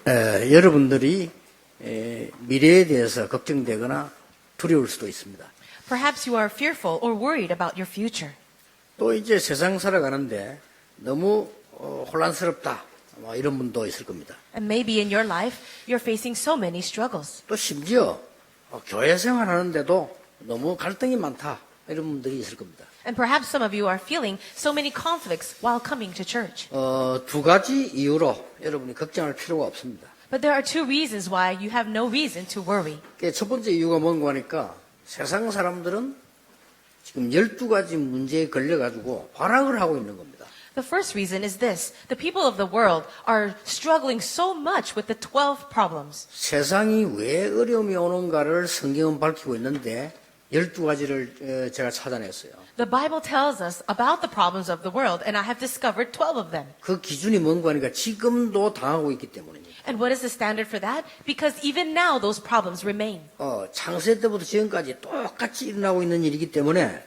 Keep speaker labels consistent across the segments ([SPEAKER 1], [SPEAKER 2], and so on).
[SPEAKER 1] 여러분들이 미래에 대해서 걱정되거나 두려울 수도 있습니다.
[SPEAKER 2] Perhaps you are fearful or worried about your future.
[SPEAKER 1] 또 이제 세상 살아가는데 너무 혼란스럽다. 뭐 이런 분도 있을 겁니다.
[SPEAKER 2] And maybe in your life, you're facing so many struggles.
[SPEAKER 1] 또 심지어 교회 생활하는데도 너무 갈등이 많다. 이런 분들이 있을 겁니다.
[SPEAKER 2] And perhaps some of you are feeling so many conflicts while coming to church.
[SPEAKER 1] 두 가지 이유로 여러분이 걱정할 필요가 없습니다.
[SPEAKER 2] But there are two reasons why you have no reason to worry.
[SPEAKER 1] 첫 번째 이유가 뭔가 하니까 세상 사람들은 지금 12가지 문제에 걸려가지고 발악을 하고 있는 겁니다.
[SPEAKER 2] The first reason is this. The people of the world are struggling so much with the 12 problems.
[SPEAKER 1] 세상이 왜 어려움이 오는가를 성경은 밝히고 있는데 12가지를 제가 찾아냈어요.
[SPEAKER 2] The Bible tells us about the problems of the world, and I have discovered 12 of them.
[SPEAKER 1] 그 기준이 뭔가 하니까 지금도 당하고 있기 때문입니다.
[SPEAKER 2] And what is the standard for that? Because even now those problems remain.
[SPEAKER 1] 창세 때부터 지금까지 똑같이 일어나고 있는 일이기 때문에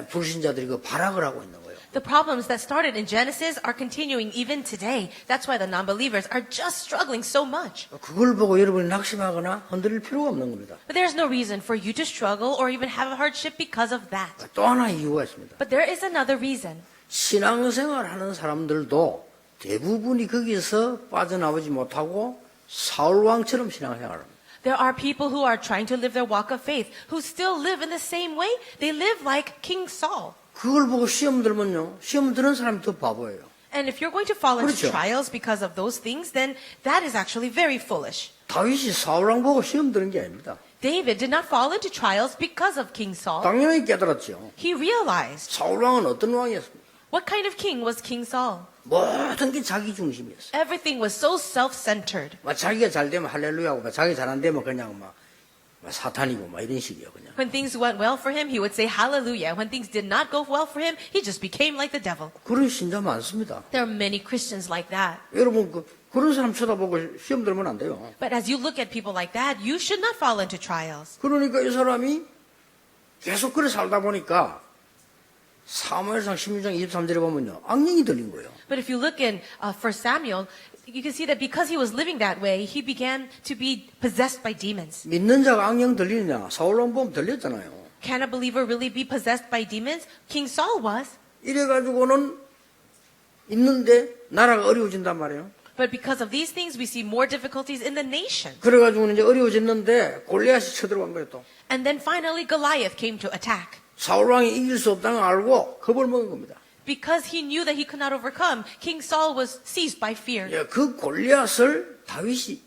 [SPEAKER 1] 불신자들이 그 발악을 하고 있는 거예요.
[SPEAKER 2] The problems that started in Genesis are continuing even today. That's why the non-believers are just struggling so much.
[SPEAKER 1] 그걸 보고 여러분이 낙심하거나 흔들릴 필요가 없는 겁니다.
[SPEAKER 2] But there's no reason for you to struggle or even have a hardship because of that.
[SPEAKER 1] 또 하나 이유가 있습니다.
[SPEAKER 2] But there is another reason.
[SPEAKER 1] 신앙생활 하는 사람들도 대부분이 거기서 빠져나오지 못하고 사울왕처럼 신앙생활을 합니다.
[SPEAKER 2] There are people who are trying to live their walk of faith who still live in the same way. They live like King Saul.
[SPEAKER 1] 그걸 보고 시험 들면요. 시험 드는 사람이 더 바보예요.
[SPEAKER 2] And if you're going to fall into
[SPEAKER 1] 그렇죠.
[SPEAKER 2] trials because of those things, then that is actually very foolish.
[SPEAKER 1] 다윗이 사울왕 보고 시험 드는 게 아닙니다.
[SPEAKER 2] David did not fall into trials because of King Saul.
[SPEAKER 1] 당연히 깨달았죠.
[SPEAKER 2] He realized
[SPEAKER 1] 사울왕은 어떤 왕이었습니까?
[SPEAKER 2] what kind of king was King Saul.
[SPEAKER 1] 모든 게 자기 중심이었어요.
[SPEAKER 2] Everything was so self-centered.
[SPEAKER 1] 막 자기가 잘 되면 할렐루야고, 막 자기 잘 안 되면 그냥 막 사탄이고 막 이런 식이요, 그냥.
[SPEAKER 2] When things went well for him, he would say hallelujah. When things did not go well for him, he just became like the devil.
[SPEAKER 1] 그런 신자 많습니다.
[SPEAKER 2] There are many Christians like that.
[SPEAKER 1] 여러분 그런 사람 쳐다보고 시험 들면 안 돼요.
[SPEAKER 2] But as you look at people like that, you should not fall into trials.
[SPEAKER 1] 그러니까 이 사람이 계속 그래 살다 보니까 사무엘상 16장 23절에 보면요, 악령이 들린 거예요.
[SPEAKER 2] But if you look in 1 Samuel, you can see that because he was living that way, he began to be possessed by demons.
[SPEAKER 1] 믿는 자가 악령 들리느냐? 사울왕 보면 들렸잖아요.
[SPEAKER 2] Can a believer really be possessed by demons? King Saul was.
[SPEAKER 1] 이래가지고는 있는데 나라가 어려워진단 말이에요.
[SPEAKER 2] But because of these things, we see more difficulties in the nation.
[SPEAKER 1] 그래가지고는 이제 어려워졌는데 골리앗이 쳐들어간 거예요 또.
[SPEAKER 2] And then finally Goliath came to attack.
[SPEAKER 1] 사울왕이 이길 수 없다는 걸 알고 겁을 먹은 겁니다.
[SPEAKER 2] Because he knew that he could not overcome, King Saul was seized by fear.
[SPEAKER 1] 예, 그 골리앗을 다윗이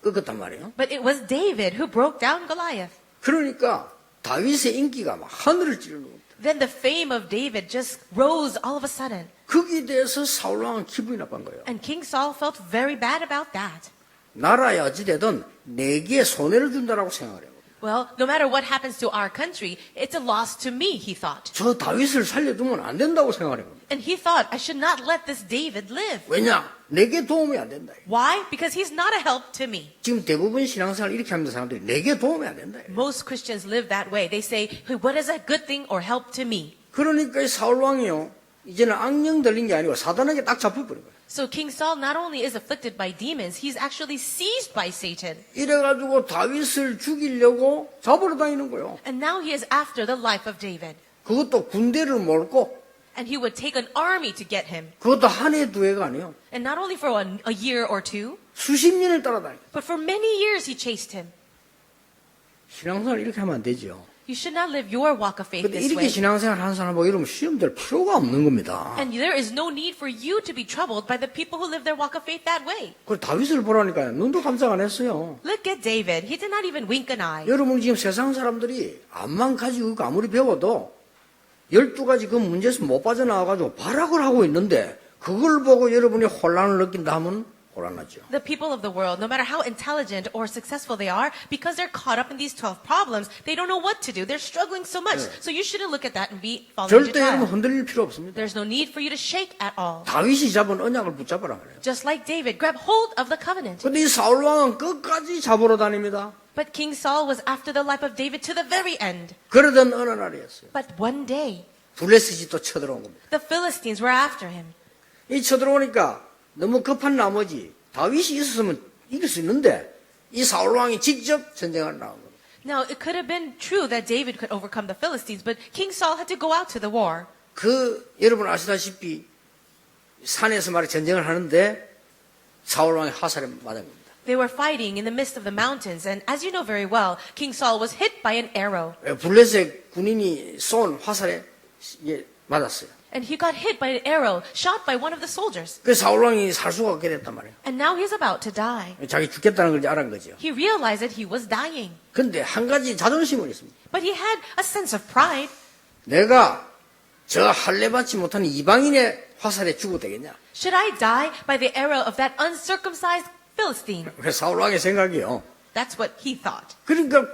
[SPEAKER 1] 꺾었단 말이에요.
[SPEAKER 2] But it was David who broke down Goliath.
[SPEAKER 1] 그러니까 다윗의 인기가 막 하늘을 찌르는 겁니다.
[SPEAKER 2] Then the fame of David just rose all of a sudden.
[SPEAKER 1] 거기에 대해서 사울왕은 기분이 나쁜 거예요.
[SPEAKER 2] And King Saul felt very bad about that.
[SPEAKER 1] 나라에 어찌되든 내게 손해를 준다라고 생각을 해요.
[SPEAKER 2] Well, no matter what happens to our country, it's a loss to me, he thought.
[SPEAKER 1] 저 다윗을 살려두면 안 된다고 생각을 해요.
[SPEAKER 2] And he thought, I should not let this David live.
[SPEAKER 1] 왜냐? 내게 도움이 안 된다.
[SPEAKER 2] Why? Because he's not a help to me.
[SPEAKER 1] 지금 대부분 신앙생활 이렇게 합니다. 사람들이 내게 도움이 안 된다.
[SPEAKER 2] Most Christians live that way. They say, hey, what is a good thing or help to me?
[SPEAKER 1] 그러니까 이 사울왕이요, 이제는 악령 들린 게 아니고 사단에게 딱 잡혀버린 거예요.
[SPEAKER 2] So King Saul not only is afflicted by demons, he's actually seized by Satan.
[SPEAKER 1] 이래가지고 다윗을 죽이려고 잡으러 다니는 거예요.
[SPEAKER 2] And now he is after the life of David.
[SPEAKER 1] 그것도 군대를 몰고,
[SPEAKER 2] And he would take an army to get him.
[SPEAKER 1] 그것도 한 해 두 해가 아니에요.
[SPEAKER 2] And not only for a year or two,
[SPEAKER 1] 수십 년을 따라다니요.
[SPEAKER 2] but for many years he chased him.
[SPEAKER 1] 신앙생활 이렇게 하면 안 되죠.
[SPEAKER 2] You should not live your walk of faith
[SPEAKER 1] 근데
[SPEAKER 2] this
[SPEAKER 1] 이렇게
[SPEAKER 2] way.
[SPEAKER 1] 신앙생활 하는 사람하고 이러면 시험 될 필요가 없는 겁니다.
[SPEAKER 2] And there is no need for you to be troubled by the people who live their walk of faith that way.
[SPEAKER 1] 그 다윗을 보라니까 눈도 깜짝 안 했어요.
[SPEAKER 2] Look at David. He did not even wink an eye.
[SPEAKER 1] 여러분 지금 세상 사람들이 암만 가지고 아무리 배워도 12가지 그 문제에서 못 빠져나와가지고 발악을 하고 있는데 그걸 보고 여러분이 혼란을 느낀다 하면 곤란하죠.
[SPEAKER 2] The people of the world, no matter how intelligent or successful they are, because they're caught up in these 12 problems, they don't know what to do. They're struggling so much. So you shouldn't look at that and be falling into
[SPEAKER 1] 절대 여러분
[SPEAKER 2] trial.
[SPEAKER 1] 흔들릴 필요 없습니다.
[SPEAKER 2] There's no need for you to shake at all.
[SPEAKER 1] 다윗이 잡은 언약을 붙잡으라 그래요.
[SPEAKER 2] Just like David, grab hold of the covenant.
[SPEAKER 1] 근데 이 사울왕은 끝까지 잡으러 다닙니다.
[SPEAKER 2] But King Saul was after the life of David to the very end.
[SPEAKER 1] 그러던 어느 날이었어요.
[SPEAKER 2] But one day,
[SPEAKER 1] 블레셋이 또 쳐들어온 겁니다.
[SPEAKER 2] the Philistines were after him.
[SPEAKER 1] 이 쳐들어오니까 너무 급한 나머지 다윗이 있었으면 이길 수 있는데 이 사울 왕이 직접 전쟁을 나온 겁니다.
[SPEAKER 2] Now, it could have been true that David could overcome the Philistines, but King Saul had to go out to the war.
[SPEAKER 1] 여러분 아시다시피 산에서 말이 전쟁을 하는데 사울 왕이 화살에 맞은 겁니다.
[SPEAKER 2] They were fighting in the midst of the mountains, and as you know very well, King Saul was hit by an arrow.
[SPEAKER 1] 블레셋 군인이 쏜 화살에 맞았어요.
[SPEAKER 2] And he got hit by an arrow shot by one of the soldiers.
[SPEAKER 1] 그래서 사울 왕이 살 수가 없게 됐단 말이에요.
[SPEAKER 2] And now he's about to die.
[SPEAKER 1] 자기 죽겠다는 걸 알은 거죠.
[SPEAKER 2] He realized that he was dying.
[SPEAKER 1] 근데 한 가지 자존심은 있습니다.
[SPEAKER 2] But he had a sense of pride.
[SPEAKER 1] 내가 저 할례받지 못한 이방인의 화살에 죽어도 되겠냐?
[SPEAKER 2] Should I die by the arrow of that uncircumcised Philistine?
[SPEAKER 1] 그래서 사울 왕의 생각이요.
[SPEAKER 2] That's what he thought.
[SPEAKER 1] 그러니까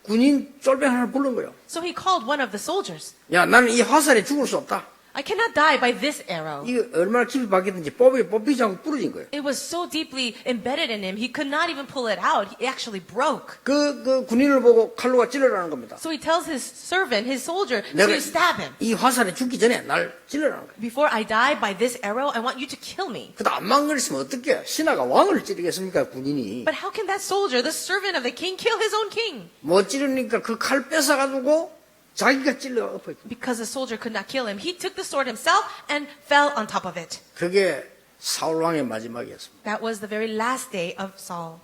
[SPEAKER 1] 군인 쫄병 하나 부른 거예요.
[SPEAKER 2] So he called one of the soldiers.
[SPEAKER 1] 야, 나는 이 화살에 죽을 수 없다.
[SPEAKER 2] I cannot die by this arrow.
[SPEAKER 1] 이거 얼마나 깊이 박혔든지 뽑히지 않고 부러진 거예요.
[SPEAKER 2] It was so deeply embedded in him, he could not even pull it out. It actually broke.
[SPEAKER 1] 그 군인을 보고 칼로가 찔러라는 겁니다.
[SPEAKER 2] So he tells his servant, his soldier,
[SPEAKER 1] 내가
[SPEAKER 2] to stab him.
[SPEAKER 1] 이 화살에 죽기 전에 날 찔러라는 거예요.
[SPEAKER 2] Before I die by this arrow, I want you to kill me.
[SPEAKER 1] 그도 안만 그랬으면 어떻게 신하가 왕을 찌르겠습니까, 군인이.
[SPEAKER 2] But how can that soldier, the servant of the king, kill his own king?
[SPEAKER 1] 못 찌르니까 그 칼 뺏어가지고 자기가 찔러 엎어요.
[SPEAKER 2] Because the soldier could not kill him, he took the sword himself and fell on top of it.
[SPEAKER 1] 그게 사울 왕의 마지막이었습니다.
[SPEAKER 2] That was the very last day of Saul.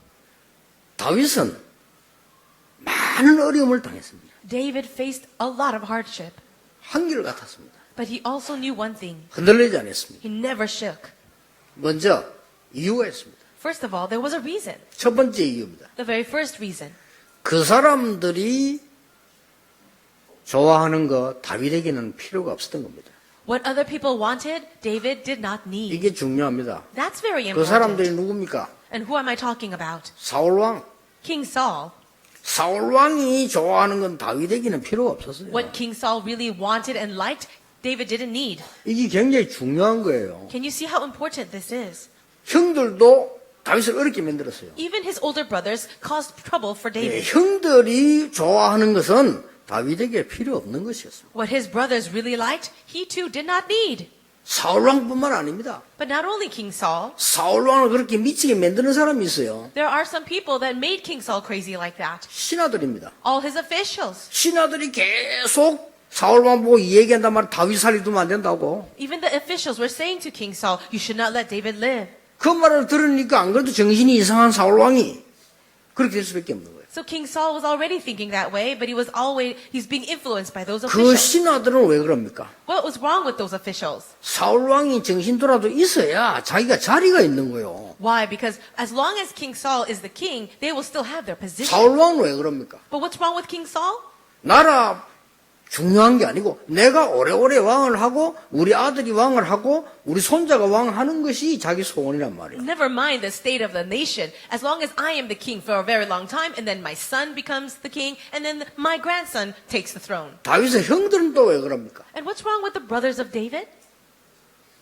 [SPEAKER 1] 다윗은 많은 어려움을 당했습니다.
[SPEAKER 2] David faced a lot of hardship,
[SPEAKER 1] 한결 같았습니다.
[SPEAKER 2] but he also knew one thing.
[SPEAKER 1] 흔들리지 않았습니다.
[SPEAKER 2] He never shook.
[SPEAKER 1] 먼저 이유가 있습니다.
[SPEAKER 2] First of all, there was a reason.
[SPEAKER 1] 첫 번째 이유입니다.
[SPEAKER 2] The very first reason.
[SPEAKER 1] 그 사람들이 좋아하는 거 다윗에게는 필요가 없었던 겁니다.
[SPEAKER 2] What other people wanted, David did not need.
[SPEAKER 1] 이게 중요합니다.
[SPEAKER 2] That's very
[SPEAKER 1] 그 사람들이
[SPEAKER 2] important.
[SPEAKER 1] 누굽니까?
[SPEAKER 2] And who am I talking about?
[SPEAKER 1] 사울 왕.
[SPEAKER 2] King Saul.
[SPEAKER 1] 사울 왕이 좋아하는 건 다윗에게는 필요가 없었어요.
[SPEAKER 2] What King Saul really wanted and liked, David didn't need.
[SPEAKER 1] 이게 굉장히 중요한 거예요.
[SPEAKER 2] Can you see how important this is?
[SPEAKER 1] 형들도 다윗을 어렵게 만들었어요.
[SPEAKER 2] Even his older brothers caused trouble for
[SPEAKER 1] 예,
[SPEAKER 2] David.
[SPEAKER 1] 형들이 좋아하는 것은 다윗에게 필요 없는 것이었어요.
[SPEAKER 2] What his brothers really liked, he too did not need.
[SPEAKER 1] 사울 왕뿐만 아닙니다.
[SPEAKER 2] But not only King Saul,
[SPEAKER 1] 사울 왕을 그렇게 미치게 만드는 사람이 있어요.
[SPEAKER 2] there are some people that made King Saul crazy like that.
[SPEAKER 1] 신하들입니다.
[SPEAKER 2] All his officials.
[SPEAKER 1] 신하들이 계속 사울 왕 보고 이 얘기한단 말이야. 다윗 살리두면 안 된다고.
[SPEAKER 2] Even the officials were saying to King Saul, you should not let David live.
[SPEAKER 1] 그 말을 들으니까 안 그래도 정신이 이상한 사울 왕이 그렇게 될 수밖에 없는 거예요.
[SPEAKER 2] So King Saul was already thinking that way, but he's being influenced by those
[SPEAKER 1] 그
[SPEAKER 2] officials.
[SPEAKER 1] 신하들은 왜 그럽니까?
[SPEAKER 2] What was wrong with those officials?
[SPEAKER 1] 사울 왕이 정신 돌아도 있어야 자기가 자리가 있는 거예요.
[SPEAKER 2] Why? Because as long as King Saul is the king, they will still have their position.
[SPEAKER 1] 사울 왕은 왜 그럽니까?
[SPEAKER 2] But what's wrong with King Saul?
[SPEAKER 1] 나라 중요한 게 아니고 내가 오래오래 왕을 하고 우리 아들이 왕을 하고 우리 손자가 왕하는 것이 자기 소원이란 말이에요.
[SPEAKER 2] Never mind the state of the nation. As long as I am the king for a very long time, and then my son becomes the king, and then my grandson takes the throne.
[SPEAKER 1] 다윗의 형들은 또 왜 그럽니까?
[SPEAKER 2] And what's wrong with the brothers of David?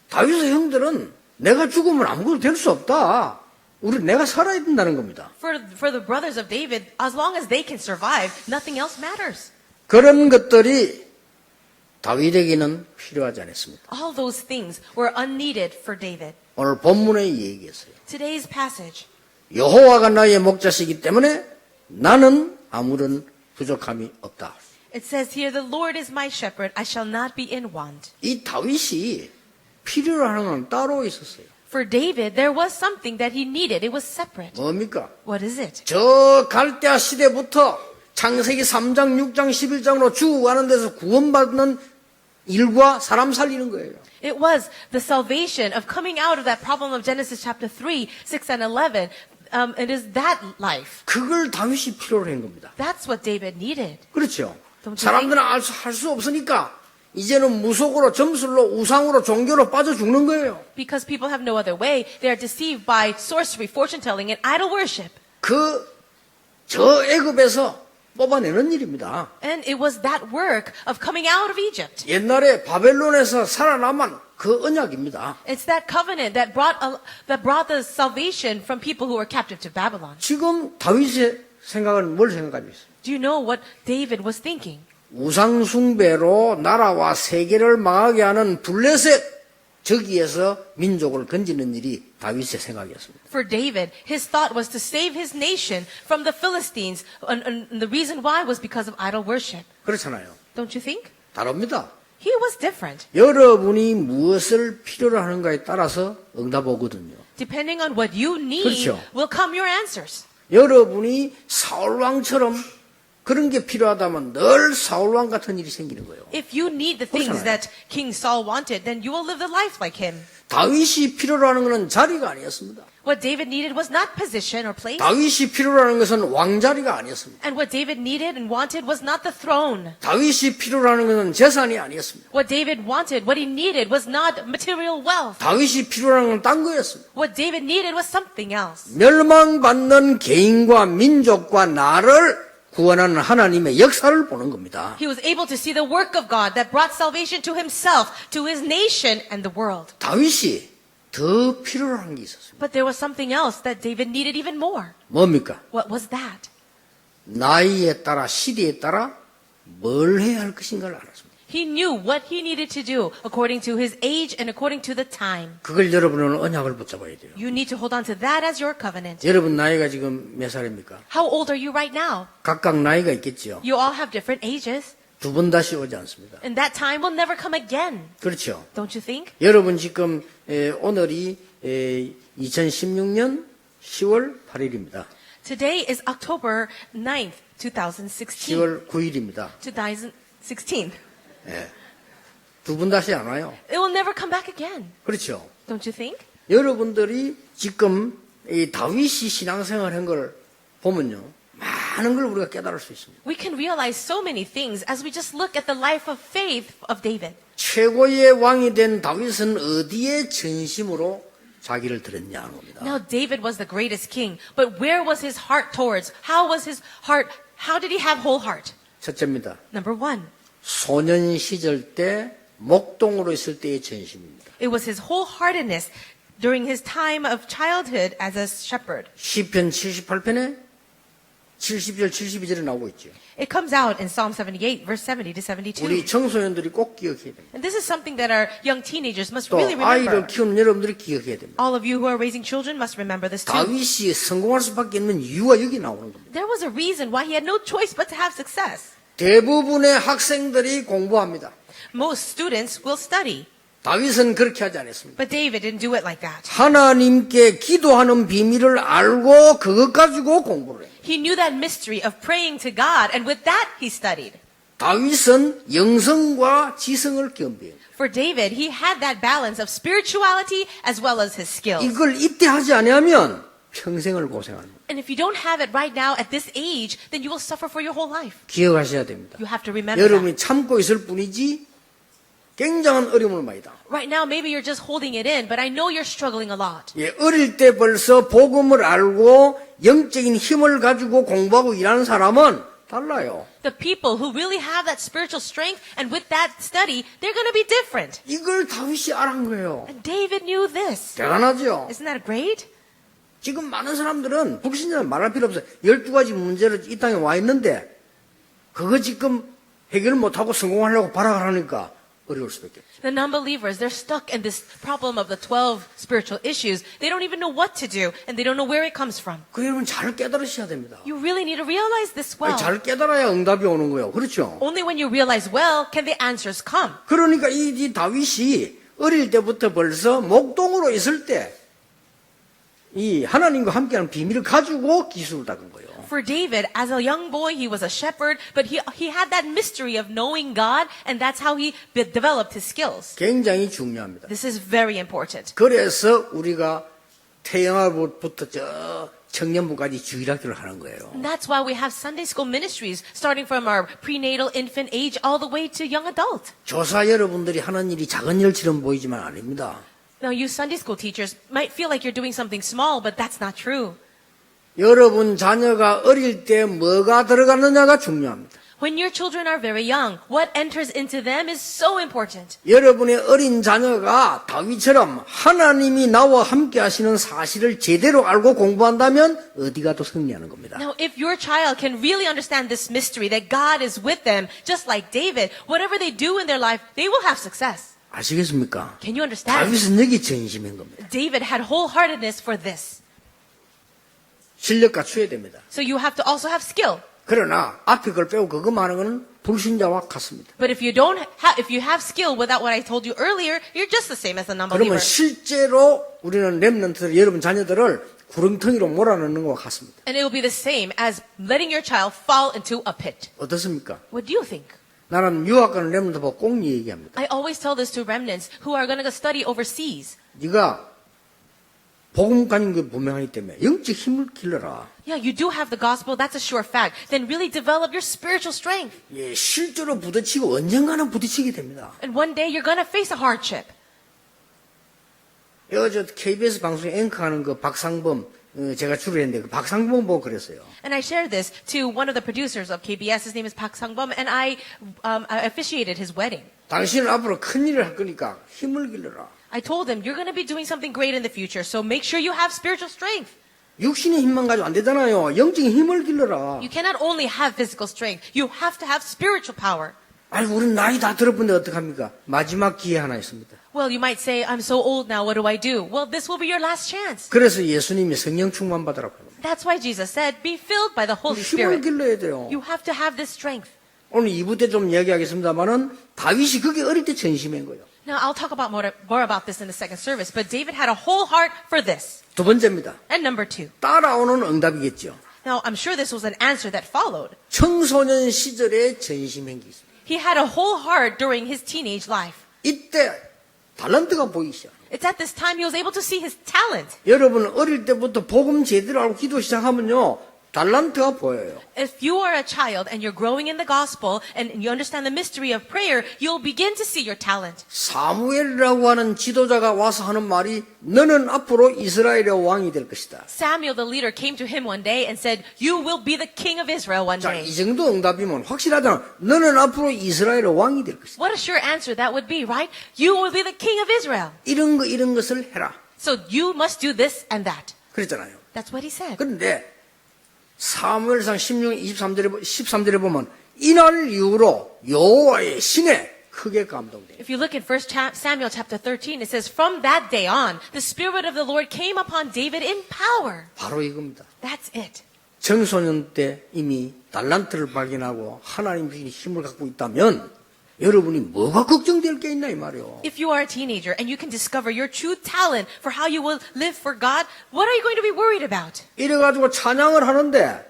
[SPEAKER 1] 다윗의 형들은 내가 죽으면 아무것도 될 수 없다. 내가 살아야 된다는 겁니다.
[SPEAKER 2] For the brothers of David, as long as they can survive, nothing else matters.
[SPEAKER 1] 그런 것들이 다윗에게는 필요하지 않았습니다.
[SPEAKER 2] All those things were unneeded for David.
[SPEAKER 1] 오늘 본문의 얘기였어요.
[SPEAKER 2] Today's passage.
[SPEAKER 1] 여호와가 나의 목자시기 때문에 나는 아무런 부족함이 없다.
[SPEAKER 2] It says here, the Lord is my shepherd, I shall not be in want.
[SPEAKER 1] 이 다윗이 필요로 하는 건 따로 있었어요.
[SPEAKER 2] For David, there was something that he needed. It was separate.
[SPEAKER 1] 뭡니까?
[SPEAKER 2] What is it?
[SPEAKER 1] 저 갈대아 시대부터 창세기 3장, 6장, 11장으로 죽어가는 데서 구원받는 일과 사람 살리는 거예요.
[SPEAKER 2] It was the salvation of coming out of that problem of Genesis chapter 3, 6, and 11. It is that life.
[SPEAKER 1] 그걸 다윗이 필요로 한 겁니다.
[SPEAKER 2] That's what David needed.
[SPEAKER 1] 그렇죠.
[SPEAKER 2] Don't you
[SPEAKER 1] 사람들은 할 수 없으니까 이제는 무속으로 점술로 우상으로 종교로 빠져 죽는 거예요.
[SPEAKER 2] Because people have no other way. They are deceived by sorcery, fortune telling, and idol worship.
[SPEAKER 1] 저 애굽에서 뽑아내는 일입니다.
[SPEAKER 2] And it was that work of coming out of Egypt.
[SPEAKER 1] 옛날에 바벨론에서 살아남은 그 언약입니다.
[SPEAKER 2] It's that covenant that brought the salvation from people who were captive to Babylon.
[SPEAKER 1] 지금 다윗의 생각은 뭘 생각하고 있어요?
[SPEAKER 2] Do you know what David was thinking?
[SPEAKER 1] 우상 숭배로 나라와 세계를 망하게 하는 블레셋 저기에서 민족을 건지는 일이 다윗의 생각이었습니다.
[SPEAKER 2] For David, his thought was to save his nation from the Philistines, and the reason why was because of idol worship.
[SPEAKER 1] 그렇잖아요.
[SPEAKER 2] Don't you think?
[SPEAKER 1] 다릅니다.
[SPEAKER 2] He was different.
[SPEAKER 1] 여러분이 무엇을 필요로 하는가에 따라서 응답 오거든요.
[SPEAKER 2] Depending on what you need,
[SPEAKER 1] 그렇죠.
[SPEAKER 2] will come your answers.
[SPEAKER 1] 여러분이 사울왕처럼 그런 게 필요하다면 늘 사울왕 같은 일이 생기는 거예요.
[SPEAKER 2] If you need the things
[SPEAKER 1] 그렇잖아요.
[SPEAKER 2] that King Saul wanted, then you will live the life like him.
[SPEAKER 1] 다윗이 필요로 하는 것은 자리가 아니었습니다.
[SPEAKER 2] What David needed was not position or place.
[SPEAKER 1] 다윗이 필요로 하는 것은 왕자리가 아니었습니다.
[SPEAKER 2] And what David needed and wanted was not the throne.
[SPEAKER 1] 다윗이 필요로 하는 것은 재산이 아니었습니다.
[SPEAKER 2] What David wanted, what he needed was not material wealth.
[SPEAKER 1] 다윗이 필요로 하는 건 딴 거였습니다.
[SPEAKER 2] What David needed was something else.
[SPEAKER 1] 멸망받는 개인과 민족과 나를 구원하는 하나님의 역사를 보는 겁니다.
[SPEAKER 2] He was able to see the work of God that brought salvation to himself, to his nation, and the world.
[SPEAKER 1] 다윗이 더 필요로 하는 게 있었습니다.
[SPEAKER 2] But there was something else that David needed even more.
[SPEAKER 1] 뭡니까?
[SPEAKER 2] What was that?
[SPEAKER 1] 나이에 따라 시대에 따라 뭘 해야 할 것인가를 알았습니다.
[SPEAKER 2] He knew what he needed to do according to his age and according to the time.
[SPEAKER 1] 그걸 여러분은 언약을 붙잡아야 돼요.
[SPEAKER 2] You need to hold on to that as your covenant.
[SPEAKER 1] 여러분 나이가 지금 몇 살입니까?
[SPEAKER 2] How old are you right now?
[SPEAKER 1] 각각 나이가 있겠죠.
[SPEAKER 2] You all have different ages,
[SPEAKER 1] 두 번 다시 오지 않습니다.
[SPEAKER 2] and that time will never come again.
[SPEAKER 1] 그렇죠.
[SPEAKER 2] Don't you think?
[SPEAKER 1] 여러분 지금 오늘이 2016년 10월 8일입니다.
[SPEAKER 2] Today is October 9th, 2016.
[SPEAKER 1] 10월 9일입니다.
[SPEAKER 2] 2016.
[SPEAKER 1] 두 번 다시 안 와요.
[SPEAKER 2] It will never come back again.
[SPEAKER 1] 그렇죠.
[SPEAKER 2] Don't you think?
[SPEAKER 1] 여러분들이 지금 이 다윗이 신앙생활 한 걸 보면요. 많은 걸 우리가 깨달을 수 있습니다.
[SPEAKER 2] We can realize so many things as we just look at the life of faith of David.
[SPEAKER 1] 최고의 왕이 된 다윗은 어디에 전심으로 자기를 드렸냐 하는 겁니다.
[SPEAKER 2] Now David was the greatest king, but where was his heart towards? How was his heart? How did he have whole heart?
[SPEAKER 1] 첫째입니다.
[SPEAKER 2] Number one,
[SPEAKER 1] 소년 시절 때 목동으로 있을 때의 전심입니다.
[SPEAKER 2] it was his wholeheartedness during his time of childhood as a shepherd.
[SPEAKER 1] 시편 78편에 70절 72절에 나오고 있죠.
[SPEAKER 2] It comes out in Psalm 78, verse 70 to 72.
[SPEAKER 1] 우리 청소년들이 꼭 기억해야 됩니다.
[SPEAKER 2] And this is something that our young teenagers must
[SPEAKER 1] 또
[SPEAKER 2] really
[SPEAKER 1] 아이를
[SPEAKER 2] remember.
[SPEAKER 1] 키우는 여러분들이 기억해야 됩니다.
[SPEAKER 2] All of you who are raising children must remember this too.
[SPEAKER 1] 다윗이 성공할 수밖에 없는 이유가 여기 나오는 겁니다.
[SPEAKER 2] There was a reason why he had no choice but to have success.
[SPEAKER 1] 대부분의 학생들이 공부합니다.
[SPEAKER 2] Most students will study,
[SPEAKER 1] 다윗은 그렇게 하지 않았습니다.
[SPEAKER 2] but David didn't do it like that.
[SPEAKER 1] 하나님께 기도하는 비밀을 알고 그것 가지고 공부를 해요.
[SPEAKER 2] He knew that mystery of praying to God, and with that he studied.
[SPEAKER 1] 다윗은 영성과 지성을 겸비해요.
[SPEAKER 2] For David, he had that balance of spirituality as well as his skills.
[SPEAKER 1] 이걸 이때 하지 않으면 평생을 고생합니다.
[SPEAKER 2] And if you don't have it right now at this age, then you will suffer for your whole life.
[SPEAKER 1] 기억하셔야 됩니다.
[SPEAKER 2] You have to remember that.
[SPEAKER 1] 여러분이 참고 있을 뿐이지 굉장한 어려움을 많이 당합니다.
[SPEAKER 2] Right now, maybe you're just holding it in, but I know you're struggling a lot.
[SPEAKER 1] 예, 어릴 때 벌써 복음을 알고 영적인 힘을 가지고 공부하고 일하는 사람은 달라요.
[SPEAKER 2] The people who really have that spiritual strength and with that study, they're going to be different.
[SPEAKER 1] 이걸 다윗이 알은 거예요.
[SPEAKER 2] And David knew this.
[SPEAKER 1] 대단하죠?
[SPEAKER 2] Isn't that great?
[SPEAKER 1] 지금 많은 사람들은 불신자는 말할 필요 없어요. 12가지 문제를 이 땅에 와 있는데 그거 지금 해결 못하고 성공하려고 발악을 하니까 어려울 수밖에 없어요.
[SPEAKER 2] The non-believers, they're stuck in this problem of the 12 spiritual issues. They don't even know what to do, and they don't know where it comes from.
[SPEAKER 1] 그 여러분 잘 깨달으셔야 됩니다.
[SPEAKER 2] You really need to realize this well.
[SPEAKER 1] 잘 깨달아야 응답이 오는 거예요. 그렇죠?
[SPEAKER 2] Only when you realize well can the answers come.
[SPEAKER 1] 그러니까 이 다윗이 어릴 때부터 벌써 목동으로 있을 때 이 하나님과 함께하는 비밀을 가지고 기술을 닦은 거예요.
[SPEAKER 2] For David, as a young boy, he was a shepherd, but he had that mystery of knowing God, and that's how he developed his skills.
[SPEAKER 1] 굉장히 중요합니다.
[SPEAKER 2] This is very important.
[SPEAKER 1] 그래서 우리가 태영아부터 저 청년부까지 주일학교를 하는 거예요.
[SPEAKER 2] And that's why we have Sunday school ministries, starting from our prenatal infant age all the way to young adult.
[SPEAKER 1] 조사 여러분들이 하는 일이 작은 일처럼 보이지만 아닙니다.
[SPEAKER 2] Now, you Sunday school teachers might feel like you're doing something small, but that's not true.
[SPEAKER 1] 여러분 자녀가 어릴 때 뭐가 들어가느냐가 중요합니다.
[SPEAKER 2] When your children are very young, what enters into them is so important.
[SPEAKER 1] 여러분의 어린 자녀가 다윗처럼 하나님이 나와 함께 하시는 사실을 제대로 알고 공부한다면 어디가 또 승리하는 겁니다.
[SPEAKER 2] Now, if your child can really understand this mystery that God is with them, just like David, whatever they do in their life, they will have success.
[SPEAKER 1] 아시겠습니까?
[SPEAKER 2] Can you understand?
[SPEAKER 1] 다윗은 여기 전심인 겁니다.
[SPEAKER 2] David had wholeheartedness for this.
[SPEAKER 1] 실력 갖춰야 됩니다.
[SPEAKER 2] So you have to also have skill.
[SPEAKER 1] 그러나 앞에 걸 빼고 그것만 하는 것은 불신자와 같습니다.
[SPEAKER 2] But if you have skill without what I told you earlier, you're just the same as a
[SPEAKER 1] 그러면
[SPEAKER 2] non-believer.
[SPEAKER 1] 실제로 우리는 렘넌트들, 여러분 자녀들을 구렁텅이로 몰아넣는 것과 같습니다.
[SPEAKER 2] And it will be the same as letting your child fall into a pit.
[SPEAKER 1] 어떻습니까?
[SPEAKER 2] What do you think?
[SPEAKER 1] 나는 유학 가는 렘넌트 보고 꼭 얘기합니다.
[SPEAKER 2] I always tell this to remnants who are going to study overseas.
[SPEAKER 1] 네가 복음 가진 게 분명하기 때문에 영적 힘을 길러라.
[SPEAKER 2] Yeah, you do have the gospel. That's a sure fact. Then really develop your spiritual strength.
[SPEAKER 1] 예, 실제로 부딪히고 언젠가는 부딪히게 됩니다.
[SPEAKER 2] And one day you're going to face a hardship.
[SPEAKER 1] 저 KBS 방송에 앵커하는 그 박상범 제가 출연했는데 그 박상범 보고 그랬어요.
[SPEAKER 2] And I shared this to one of the producers of KBS. His name is Park Sang-bum, and I officiated his wedding.
[SPEAKER 1] 당신은 앞으로 큰 일을 할 거니까 힘을 길러라.
[SPEAKER 2] I told him, you're going to be doing something great in the future, so make sure you have spiritual strength.
[SPEAKER 1] 육신의 힘만 가지고 안 되잖아요. 영적인 힘을 길러라.
[SPEAKER 2] You cannot only have physical strength. You have to have spiritual power.
[SPEAKER 1] 아니 우린 나이 다 들어본데 어떡합니까? 마지막 기회 하나 있습니다.
[SPEAKER 2] Well, you might say, I'm so old now, what do I do? Well, this will be your last chance.
[SPEAKER 1] 그래서 예수님이 성령 충만 받으라고 합니다.
[SPEAKER 2] That's why Jesus said, be filled by the Holy
[SPEAKER 1] 힘을
[SPEAKER 2] Spirit.
[SPEAKER 1] 길러야 돼요.
[SPEAKER 2] You have to have this strength.
[SPEAKER 1] 오늘 2부 때 좀 이야기하겠습니다만은 다윗이 그게 어릴 때 전심한 거예요.
[SPEAKER 2] Now, I'll talk about more about this in the second service, but David had a whole heart for this.
[SPEAKER 1] 두 번째입니다.
[SPEAKER 2] And number two.
[SPEAKER 1] 따라오는 응답이겠죠.
[SPEAKER 2] Now, I'm sure this was an answer that followed.
[SPEAKER 1] 청소년 시절에 전심한 게 있습니다.
[SPEAKER 2] He had a whole heart during his teenage life.
[SPEAKER 1] 이때 달란트가 보이기 시작.
[SPEAKER 2] It's at this time he was able to see his talent.
[SPEAKER 1] 여러분 어릴 때부터 복음 제대로 알고 기도 시작하면요. 달란트가 보여요.
[SPEAKER 2] If you are a child and you're growing in the gospel and you understand the mystery of prayer, you'll begin to see your talent.
[SPEAKER 1] 사무엘이라고 하는 지도자가 와서 하는 말이 너는 앞으로 이스라엘의 왕이 될 것이다.
[SPEAKER 2] Samuel the leader came to him one day and said, you will be the king of Israel one
[SPEAKER 1] 자,
[SPEAKER 2] day.
[SPEAKER 1] 이 정도 응답이면 확실하잖아. 너는 앞으로 이스라엘의 왕이 될 것이다.
[SPEAKER 2] What a sure answer that would be, right? You will be the king of Israel.
[SPEAKER 1] 이런 것을 해라.
[SPEAKER 2] So you must do this and that.
[SPEAKER 1] 그랬잖아요.
[SPEAKER 2] That's what he said.
[SPEAKER 1] 그런데 사무엘상 13절에 보면 이날 이후로 여호와의 신에 크게 감동돼요.
[SPEAKER 2] If you look in 1 Samuel chapter 13, it says, from that day on, the Spirit of the Lord came upon David in power.
[SPEAKER 1] 바로 이겁니다.
[SPEAKER 2] That's it.
[SPEAKER 1] 청소년 때 이미 달란트를 발견하고 하나님 주신 힘을 갖고 있다면 여러분이 뭐가 걱정될 게 있나 이 말이에요.
[SPEAKER 2] If you are a teenager and you can discover your true talent for how you will live for God, what are you going to be worried about?
[SPEAKER 1] 이래가지고 찬양을 하는데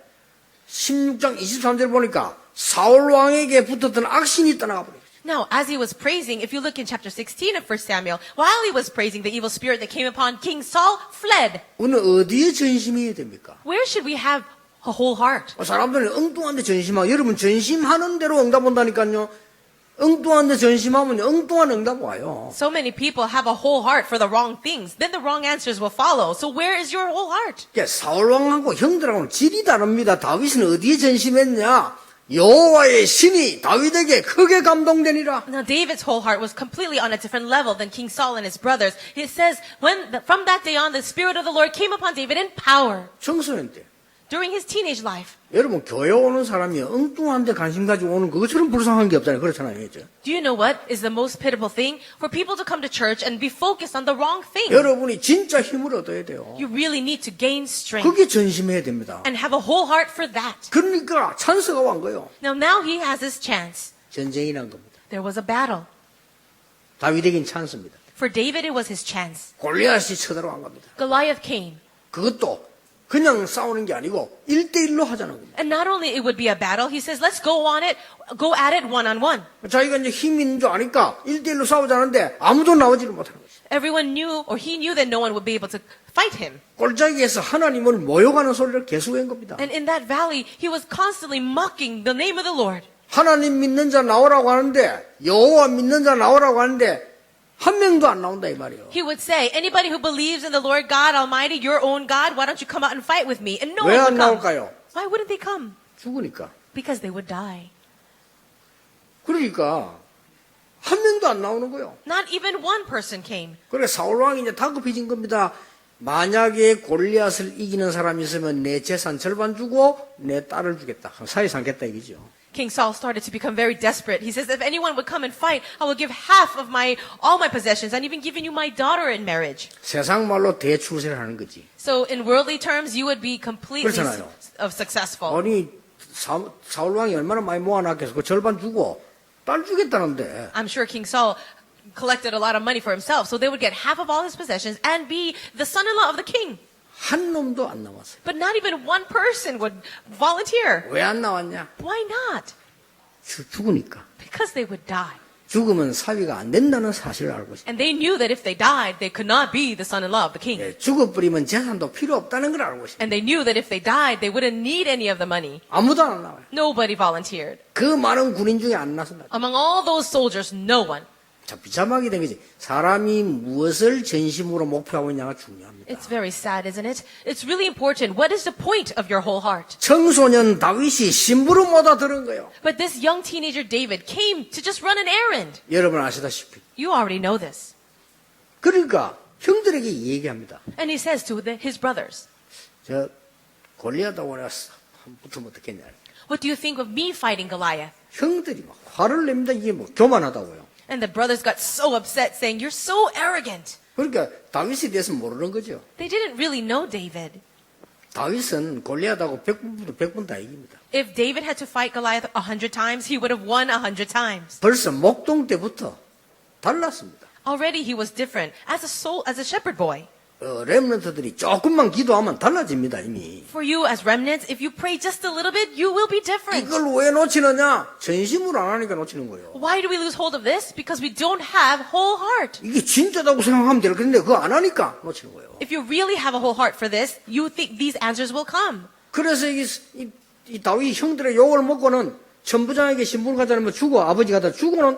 [SPEAKER 1] 16장 23절 보니까 사울 왕에게 붙었던 악신이 떠나가 버렸어요.
[SPEAKER 2] Now, as he was praising, if you look in chapter 16 of 1 Samuel, while he was praising, the evil spirit that came upon King Saul fled.
[SPEAKER 1] 오늘 어디에 전심해야 됩니까?
[SPEAKER 2] Where should we have a whole heart?
[SPEAKER 1] 사람들은 엉뚱한데 전심하고 여러분 전심하는 대로 응답 온다니까요. 엉뚱한데 전심하면 엉뚱한 응답 와요.
[SPEAKER 2] So many people have a whole heart for the wrong things. Then the wrong answers will follow. So where is your whole heart?
[SPEAKER 1] 사울 왕하고 형들하고는 질이 다릅니다. 다윗은 어디에 전심했냐? 여호와의 신이 다윗에게 크게 감동되니라.
[SPEAKER 2] Now David's whole heart was completely on a different level than King Saul and his brothers. It says, from that day on, the Spirit of the Lord came upon David in power.
[SPEAKER 1] 청소년 때.
[SPEAKER 2] During his teenage life.
[SPEAKER 1] 여러분 교회 오는 사람이 엉뚱한데 관심 가지고 오는 그것처럼 불쌍한 게 없잖아요. 그렇잖아요. 그렇죠?
[SPEAKER 2] Do you know what is the most pitiful thing? For people to come to church and be focused on the wrong thing.
[SPEAKER 1] 여러분이 진짜 힘을 얻어야 돼요.
[SPEAKER 2] You really need to gain strength
[SPEAKER 1] 그게 전심해야 됩니다.
[SPEAKER 2] and have a whole heart for that.
[SPEAKER 1] 그러니까 찬스가 온 거예요.
[SPEAKER 2] Now he has his chance.
[SPEAKER 1] 전쟁이 난 겁니다.
[SPEAKER 2] There was a battle.
[SPEAKER 1] 다윗에겐 찬스입니다.
[SPEAKER 2] For David, it was his chance.
[SPEAKER 1] 골리앗이 쳐들어간 겁니다.
[SPEAKER 2] Goliath came.
[SPEAKER 1] 그것도 그냥 싸우는 게 아니고 1대1로 하자는 겁니다.
[SPEAKER 2] And not only it would be a battle, he says, let's go at it one-on-one.
[SPEAKER 1] 자기가 이제 힘이 있는 줄 아니까 1대1로 싸우자는데 아무도 나오지를 못하는 거죠.
[SPEAKER 2] Everyone knew, or he knew that no one would be able to fight him.
[SPEAKER 1] 골짜기에서 하나님을 모욕하는 소리를 계속한 겁니다.
[SPEAKER 2] And in that valley, he was constantly mocking the name of the Lord.
[SPEAKER 1] 하나님 믿는 자 나오라고 하는데 여호와 믿는 자 나오라고 하는데 한 명도 안 나온다 이 말이에요.
[SPEAKER 2] He would say, anybody who believes in the Lord God Almighty, your own God, why don't you come out and fight with me? And no
[SPEAKER 1] 왜 안
[SPEAKER 2] one would come.
[SPEAKER 1] 나올까요?
[SPEAKER 2] Why wouldn't they come?
[SPEAKER 1] 죽으니까.
[SPEAKER 2] Because they would die.
[SPEAKER 1] 그러니까 한 명도 안 나오는 거예요.
[SPEAKER 2] Not even one person came.
[SPEAKER 1] 그래 사울 왕이 이제 다급해진 겁니다. 만약에 골리앗을 이기는 사람이 있으면 내 재산 절반 주고 내 딸을 주겠다. 그럼 사회 삼겠다 이거죠.
[SPEAKER 2] King Saul started to become very desperate. He says, if anyone would come and fight, I will give half of all my possessions and even giving you my daughter in marriage.
[SPEAKER 1] 세상 말로 대출세를 하는 거지.
[SPEAKER 2] So in worldly terms, you would be completely
[SPEAKER 1] 그렇잖아요.
[SPEAKER 2] successful.
[SPEAKER 1] 아니 사울 왕이 얼마나 많이 모아놨겠어. 그 절반 주고 딸 주겠다는데.
[SPEAKER 2] I'm sure King Saul collected a lot of money for himself, so they would get half of all his possessions and be the son-in-law of the king.
[SPEAKER 1] 한 놈도 안 나왔어요.
[SPEAKER 2] But not even one person would volunteer.
[SPEAKER 1] 왜 안 나왔냐?
[SPEAKER 2] Why not?
[SPEAKER 1] 죽으니까.
[SPEAKER 2] Because they would die.
[SPEAKER 1] 죽으면 사위가 안 된다는 사실을 알고 있어요.
[SPEAKER 2] And they knew that if they died, they could not be the son-in-law of the king.
[SPEAKER 1] 예, 죽어버리면 재산도 필요 없다는 걸 알고 있어요.
[SPEAKER 2] And they knew that if they died, they wouldn't need any of the money.
[SPEAKER 1] 아무도 안 나와요.
[SPEAKER 2] Nobody volunteered.
[SPEAKER 1] 그 많은 군인 중에 안 나선다.
[SPEAKER 2] Among all those soldiers, no one.
[SPEAKER 1] 자, 비참하게 된 거지. 사람이 무엇을 전심으로 목표하고 있냐가 중요합니다.
[SPEAKER 2] It's very sad, isn't it? It's really important. What is the point of your whole heart?
[SPEAKER 1] 청소년 다윗이 심부름보다 들은 거예요.
[SPEAKER 2] But this young teenager David came to just run an errand.
[SPEAKER 1] 여러분 아시다시피.
[SPEAKER 2] You already know this.
[SPEAKER 1] 그러니까 형들에게 얘기합니다.
[SPEAKER 2] And he says to his brothers,
[SPEAKER 1] 저 골리앗하고 내가 한번 붙으면 어떻겠냐.
[SPEAKER 2] what do you think of me fighting Goliath?
[SPEAKER 1] 형들이 막 화를 냅니다. 이게 뭐 교만하다고요.
[SPEAKER 2] And the brothers got so upset, saying, you're so arrogant.
[SPEAKER 1] 그러니까 다윗에 대해서 모르는 거죠.
[SPEAKER 2] They didn't really know David.
[SPEAKER 1] 다윗은 골리앗하고 100분 다 이깁니다.
[SPEAKER 2] If David had to fight Goliath 100 times, he would have won 100 times.
[SPEAKER 1] 벌써 목동 때부터 달랐습니다.
[SPEAKER 2] Already he was different as a shepherd boy.
[SPEAKER 1] 렘넌트들이 조금만 기도하면 달라집니다 이미.
[SPEAKER 2] For you as remnants, if you pray just a little bit, you will be different.
[SPEAKER 1] 이걸 왜 놓치느냐? 전심으로 안 하니까 놓치는 거예요.
[SPEAKER 2] Why do we lose hold of this? Because we don't have whole heart.
[SPEAKER 1] 이게 진짜다고 생각하면 될 건데 그거 안 하니까 놓치는 거예요.
[SPEAKER 2] If you really have a whole heart for this, you think these answers will come.
[SPEAKER 1] 그래서 이 다윗 형들의 욕을 먹고는 천부장에게 신분 가자면 주고 아버지가 다 주고는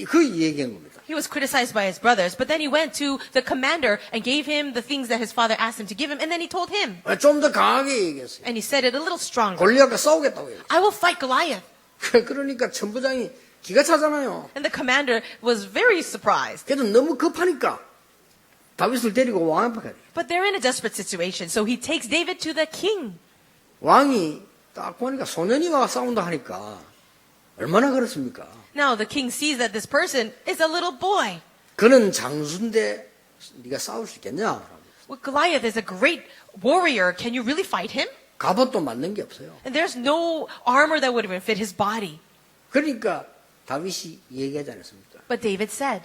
[SPEAKER 1] 그 얘기한 겁니다.
[SPEAKER 2] He was criticized by his brothers, but then he went to the commander and gave him the things that his father asked him to give him, and then he told him.
[SPEAKER 1] 좀 더 강하게 얘기했어요.
[SPEAKER 2] And he said it a little stronger.
[SPEAKER 1] 골리앗과 싸우겠다고 얘기했어요.
[SPEAKER 2] I will fight Goliath.
[SPEAKER 1] 그러니까 천부장이 기가 차잖아요.
[SPEAKER 2] And the commander was very surprised.
[SPEAKER 1] 그래도 너무 급하니까 다윗을 데리고 왕 앞에 가요.
[SPEAKER 2] But they're in a desperate situation, so he takes David to the king.
[SPEAKER 1] 왕이 딱 보니까 소년이 와서 싸운다 하니까 얼마나 그렇습니까?
[SPEAKER 2] Now the king sees that this person is a little boy.
[SPEAKER 1] 그는 장수인데 네가 싸울 수 있겠냐?
[SPEAKER 2] Well, Goliath is a great warrior. Can you really fight him?
[SPEAKER 1] 갑옷도 맞는 게 없어요.
[SPEAKER 2] And there's no armor that would even fit his body.
[SPEAKER 1] 그러니까 다윗이 얘기하지 않았습니까?
[SPEAKER 2] But David said,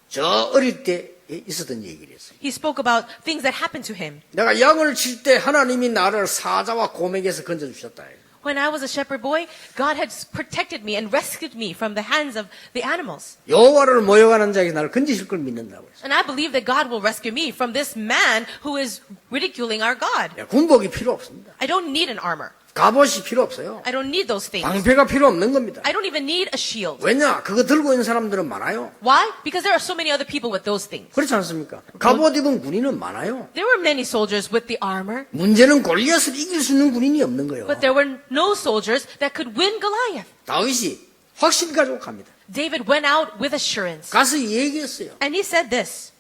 [SPEAKER 1] 저 어릴 때 있었던 얘기를 했어요.
[SPEAKER 2] he spoke about things that happened to him.
[SPEAKER 1] 내가 양을 칠 때 하나님이 나를 사자와 곰에게서 건져주셨다.
[SPEAKER 2] When I was a shepherd boy, God had protected me and rescued me from the hands of the animals.
[SPEAKER 1] 여호와를 모욕하는 자에게 나를 건지실 걸 믿는다고 했어요.
[SPEAKER 2] And I believe that God will rescue me from this man who is ridiculing our God.
[SPEAKER 1] 군복이 필요 없습니다.
[SPEAKER 2] I don't need an armor.
[SPEAKER 1] 갑옷이 필요 없어요.
[SPEAKER 2] I don't need those things.
[SPEAKER 1] 방패가 필요 없는 겁니다.
[SPEAKER 2] I don't even need a shield.
[SPEAKER 1] 왜냐? 그거 들고 있는 사람들은 많아요.
[SPEAKER 2] Why? Because there are so many other people with those things.
[SPEAKER 1] 그렇지 않습니까? 갑옷 입은 군인은 많아요.
[SPEAKER 2] There were many soldiers with the armor,
[SPEAKER 1] 문제는 골리앗을 이길 수 있는 군인이 없는 거예요.
[SPEAKER 2] but there were no soldiers that could win Goliath.
[SPEAKER 1] 다윗이 확신 가지고 갑니다.
[SPEAKER 2] David went out with assurance.
[SPEAKER 1] 가서 얘기했어요.
[SPEAKER 2] And he said this,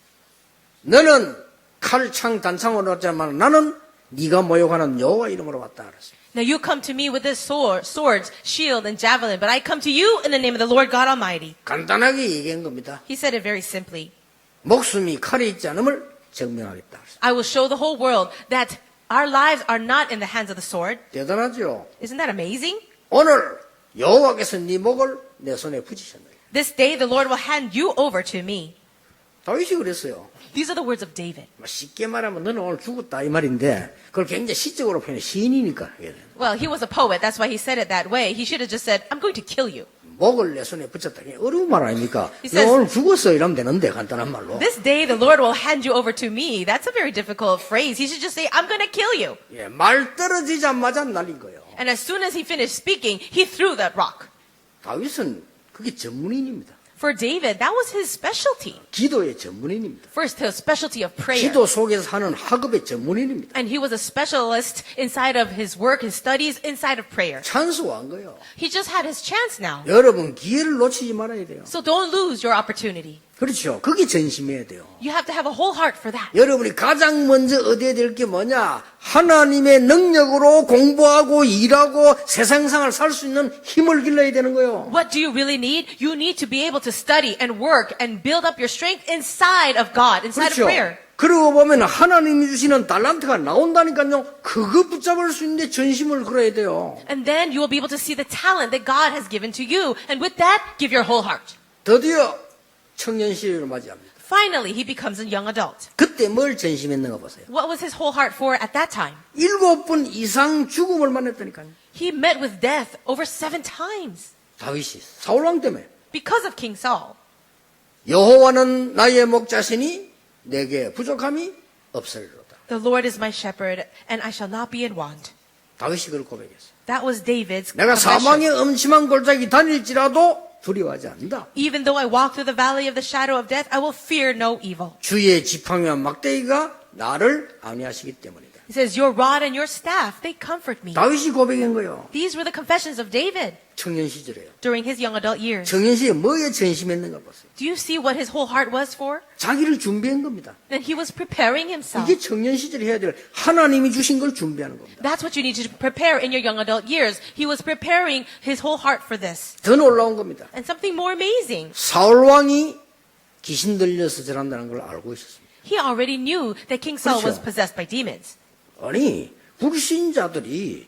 [SPEAKER 1] 너는 칼, 창, 단창으로 왔지만 나는 네가 모욕하는 여호와 이름으로 왔다 그랬어요.
[SPEAKER 2] now you come to me with this swords, shield, and javelin, but I come to you in the name of the Lord God Almighty.
[SPEAKER 1] 간단하게 얘기한 겁니다.
[SPEAKER 2] He said it very simply.
[SPEAKER 1] 목숨이 칼에 있지 않음을 증명하겠다 그랬어요.
[SPEAKER 2] I will show the whole world that our lives are not in the hands of the sword.
[SPEAKER 1] 대단하죠?
[SPEAKER 2] Isn't that amazing?
[SPEAKER 1] 오늘 여호와께서 네 목을 내 손에 붙이셨네요.
[SPEAKER 2] This day the Lord will hand you over to me.
[SPEAKER 1] 다윗이 그랬어요.
[SPEAKER 2] These are the words of David.
[SPEAKER 1] 쉽게 말하면 너는 오늘 죽었다 이 말인데 그걸 굉장히 시적으로 표현해. 시인이니까.
[SPEAKER 2] Well, he was a poet. That's why he said it that way. He should have just said, I'm going to kill you.
[SPEAKER 1] 목을 내 손에 붙였다. 어려운 말 아닙니까?
[SPEAKER 2] He
[SPEAKER 1] 너
[SPEAKER 2] says-
[SPEAKER 1] 오늘 죽었어 이러면 되는데 간단한 말로.
[SPEAKER 2] This day the Lord will hand you over to me. That's a very difficult phrase. He should just say, I'm going to kill you.
[SPEAKER 1] 예, 말 떨어지자마자 날린 거예요.
[SPEAKER 2] And as soon as he finished speaking, he threw that rock.
[SPEAKER 1] 다윗은 그게 전문인입니다.
[SPEAKER 2] For David, that was his specialty.
[SPEAKER 1] 기도의 전문인입니다.
[SPEAKER 2] First, his specialty of prayer.
[SPEAKER 1] 기도 속에서 하는 학업의 전문인입니다.
[SPEAKER 2] And he was a specialist inside of his work, his studies, inside of prayer.
[SPEAKER 1] 찬스한 거예요.
[SPEAKER 2] He just had his chance now.
[SPEAKER 1] 여러분 기회를 놓치지 말아야 돼요.
[SPEAKER 2] So don't lose your opportunity.
[SPEAKER 1] 그렇죠. 그게 전심해야 돼요.
[SPEAKER 2] You have to have a whole heart for that.
[SPEAKER 1] 여러분이 가장 먼저 얻어야 될 게 뭐냐? 하나님의 능력으로 공부하고 일하고 세상생활 살 수 있는 힘을 길러야 되는 거예요.
[SPEAKER 2] What do you really need? You need to be able to study and work and build up your strength inside of God, inside of
[SPEAKER 1] 그렇죠.
[SPEAKER 2] prayer.
[SPEAKER 1] 그러고 보면 하나님이 주시는 달란트가 나온다니까요. 그거 붙잡을 수 있는데 전심을 걸어야 돼요.
[SPEAKER 2] And then you will be able to see the talent that God has given to you. And with that, give your whole heart.
[SPEAKER 1] 드디어 청년 시절을 맞이합니다.
[SPEAKER 2] Finally, he becomes a young adult.
[SPEAKER 1] 그때 뭘 전심했는가 보세요.
[SPEAKER 2] What was his whole heart for at that time?
[SPEAKER 1] 7번 이상 죽음을 만났다니까요.
[SPEAKER 2] He met with death over 7 times
[SPEAKER 1] 다윗이 사울왕 때문에.
[SPEAKER 2] because of King Saul.
[SPEAKER 1] 여호와는 나의 목자시니 내게 부족함이 없으리로다.
[SPEAKER 2] The Lord is my shepherd, and I shall not be in want.
[SPEAKER 1] 다윗이 그걸 고백했어요.
[SPEAKER 2] That was David's
[SPEAKER 1] 내가
[SPEAKER 2] confession.
[SPEAKER 1] 사망의 음침한 골짜기 다닐지라도 두려워하지 않는다.
[SPEAKER 2] Even though I walk through the valley of the shadow of death, I will fear no evil.
[SPEAKER 1] 주의 지팡이와 막대기가 나를 안위하시기 때문이다.
[SPEAKER 2] He says, your rod and your staff, they comfort me.
[SPEAKER 1] 다윗이 고백한 거예요.
[SPEAKER 2] These were the confessions of David
[SPEAKER 1] 청년 시절에요.
[SPEAKER 2] during his young adult years.
[SPEAKER 1] 청년 시절에 뭐에 전심했는가 보세요.
[SPEAKER 2] Do you see what his whole heart was for?
[SPEAKER 1] 자기를 준비한 겁니다.
[SPEAKER 2] That he was preparing himself.
[SPEAKER 1] 이게 청년 시절에 해야 될 하나님이 주신 걸 준비하는 겁니다.
[SPEAKER 2] That's what you need to prepare in your young adult years. He was preparing his whole heart for this.
[SPEAKER 1] 더 놀라운 겁니다.
[SPEAKER 2] And something more amazing.
[SPEAKER 1] 사울왕이 귀신 들려서 저런다는 걸 알고 있었습니다.
[SPEAKER 2] He already knew that King Saul was
[SPEAKER 1] 그렇죠.
[SPEAKER 2] possessed by demons.
[SPEAKER 1] 아니 불신자들이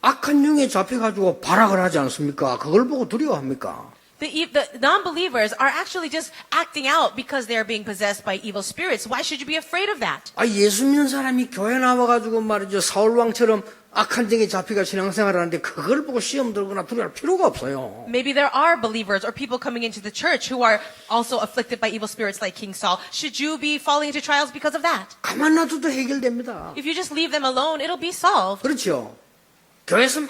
[SPEAKER 1] 악한 영에 잡혀가지고 발악을 하지 않습니까? 그걸 보고 두려워합니까?
[SPEAKER 2] The non-believers are actually just acting out because they are being possessed by evil spirits. Why should you be afraid of that?
[SPEAKER 1] 아, 예수 믿는 사람이 교회 나와가지고 말이죠. 사울왕처럼 악한 영에 잡혀가 신앙생활을 하는데 그걸 보고 시험 들거나 두려워할 필요가 없어요.
[SPEAKER 2] Maybe there are believers or people coming into the church who are also afflicted by evil spirits like King Saul. Should you be falling into trials because of that?
[SPEAKER 1] 가만 놔둬도 해결됩니다.
[SPEAKER 2] If you just leave them alone, it'll be solved.
[SPEAKER 1] 그렇죠. 교회에서 막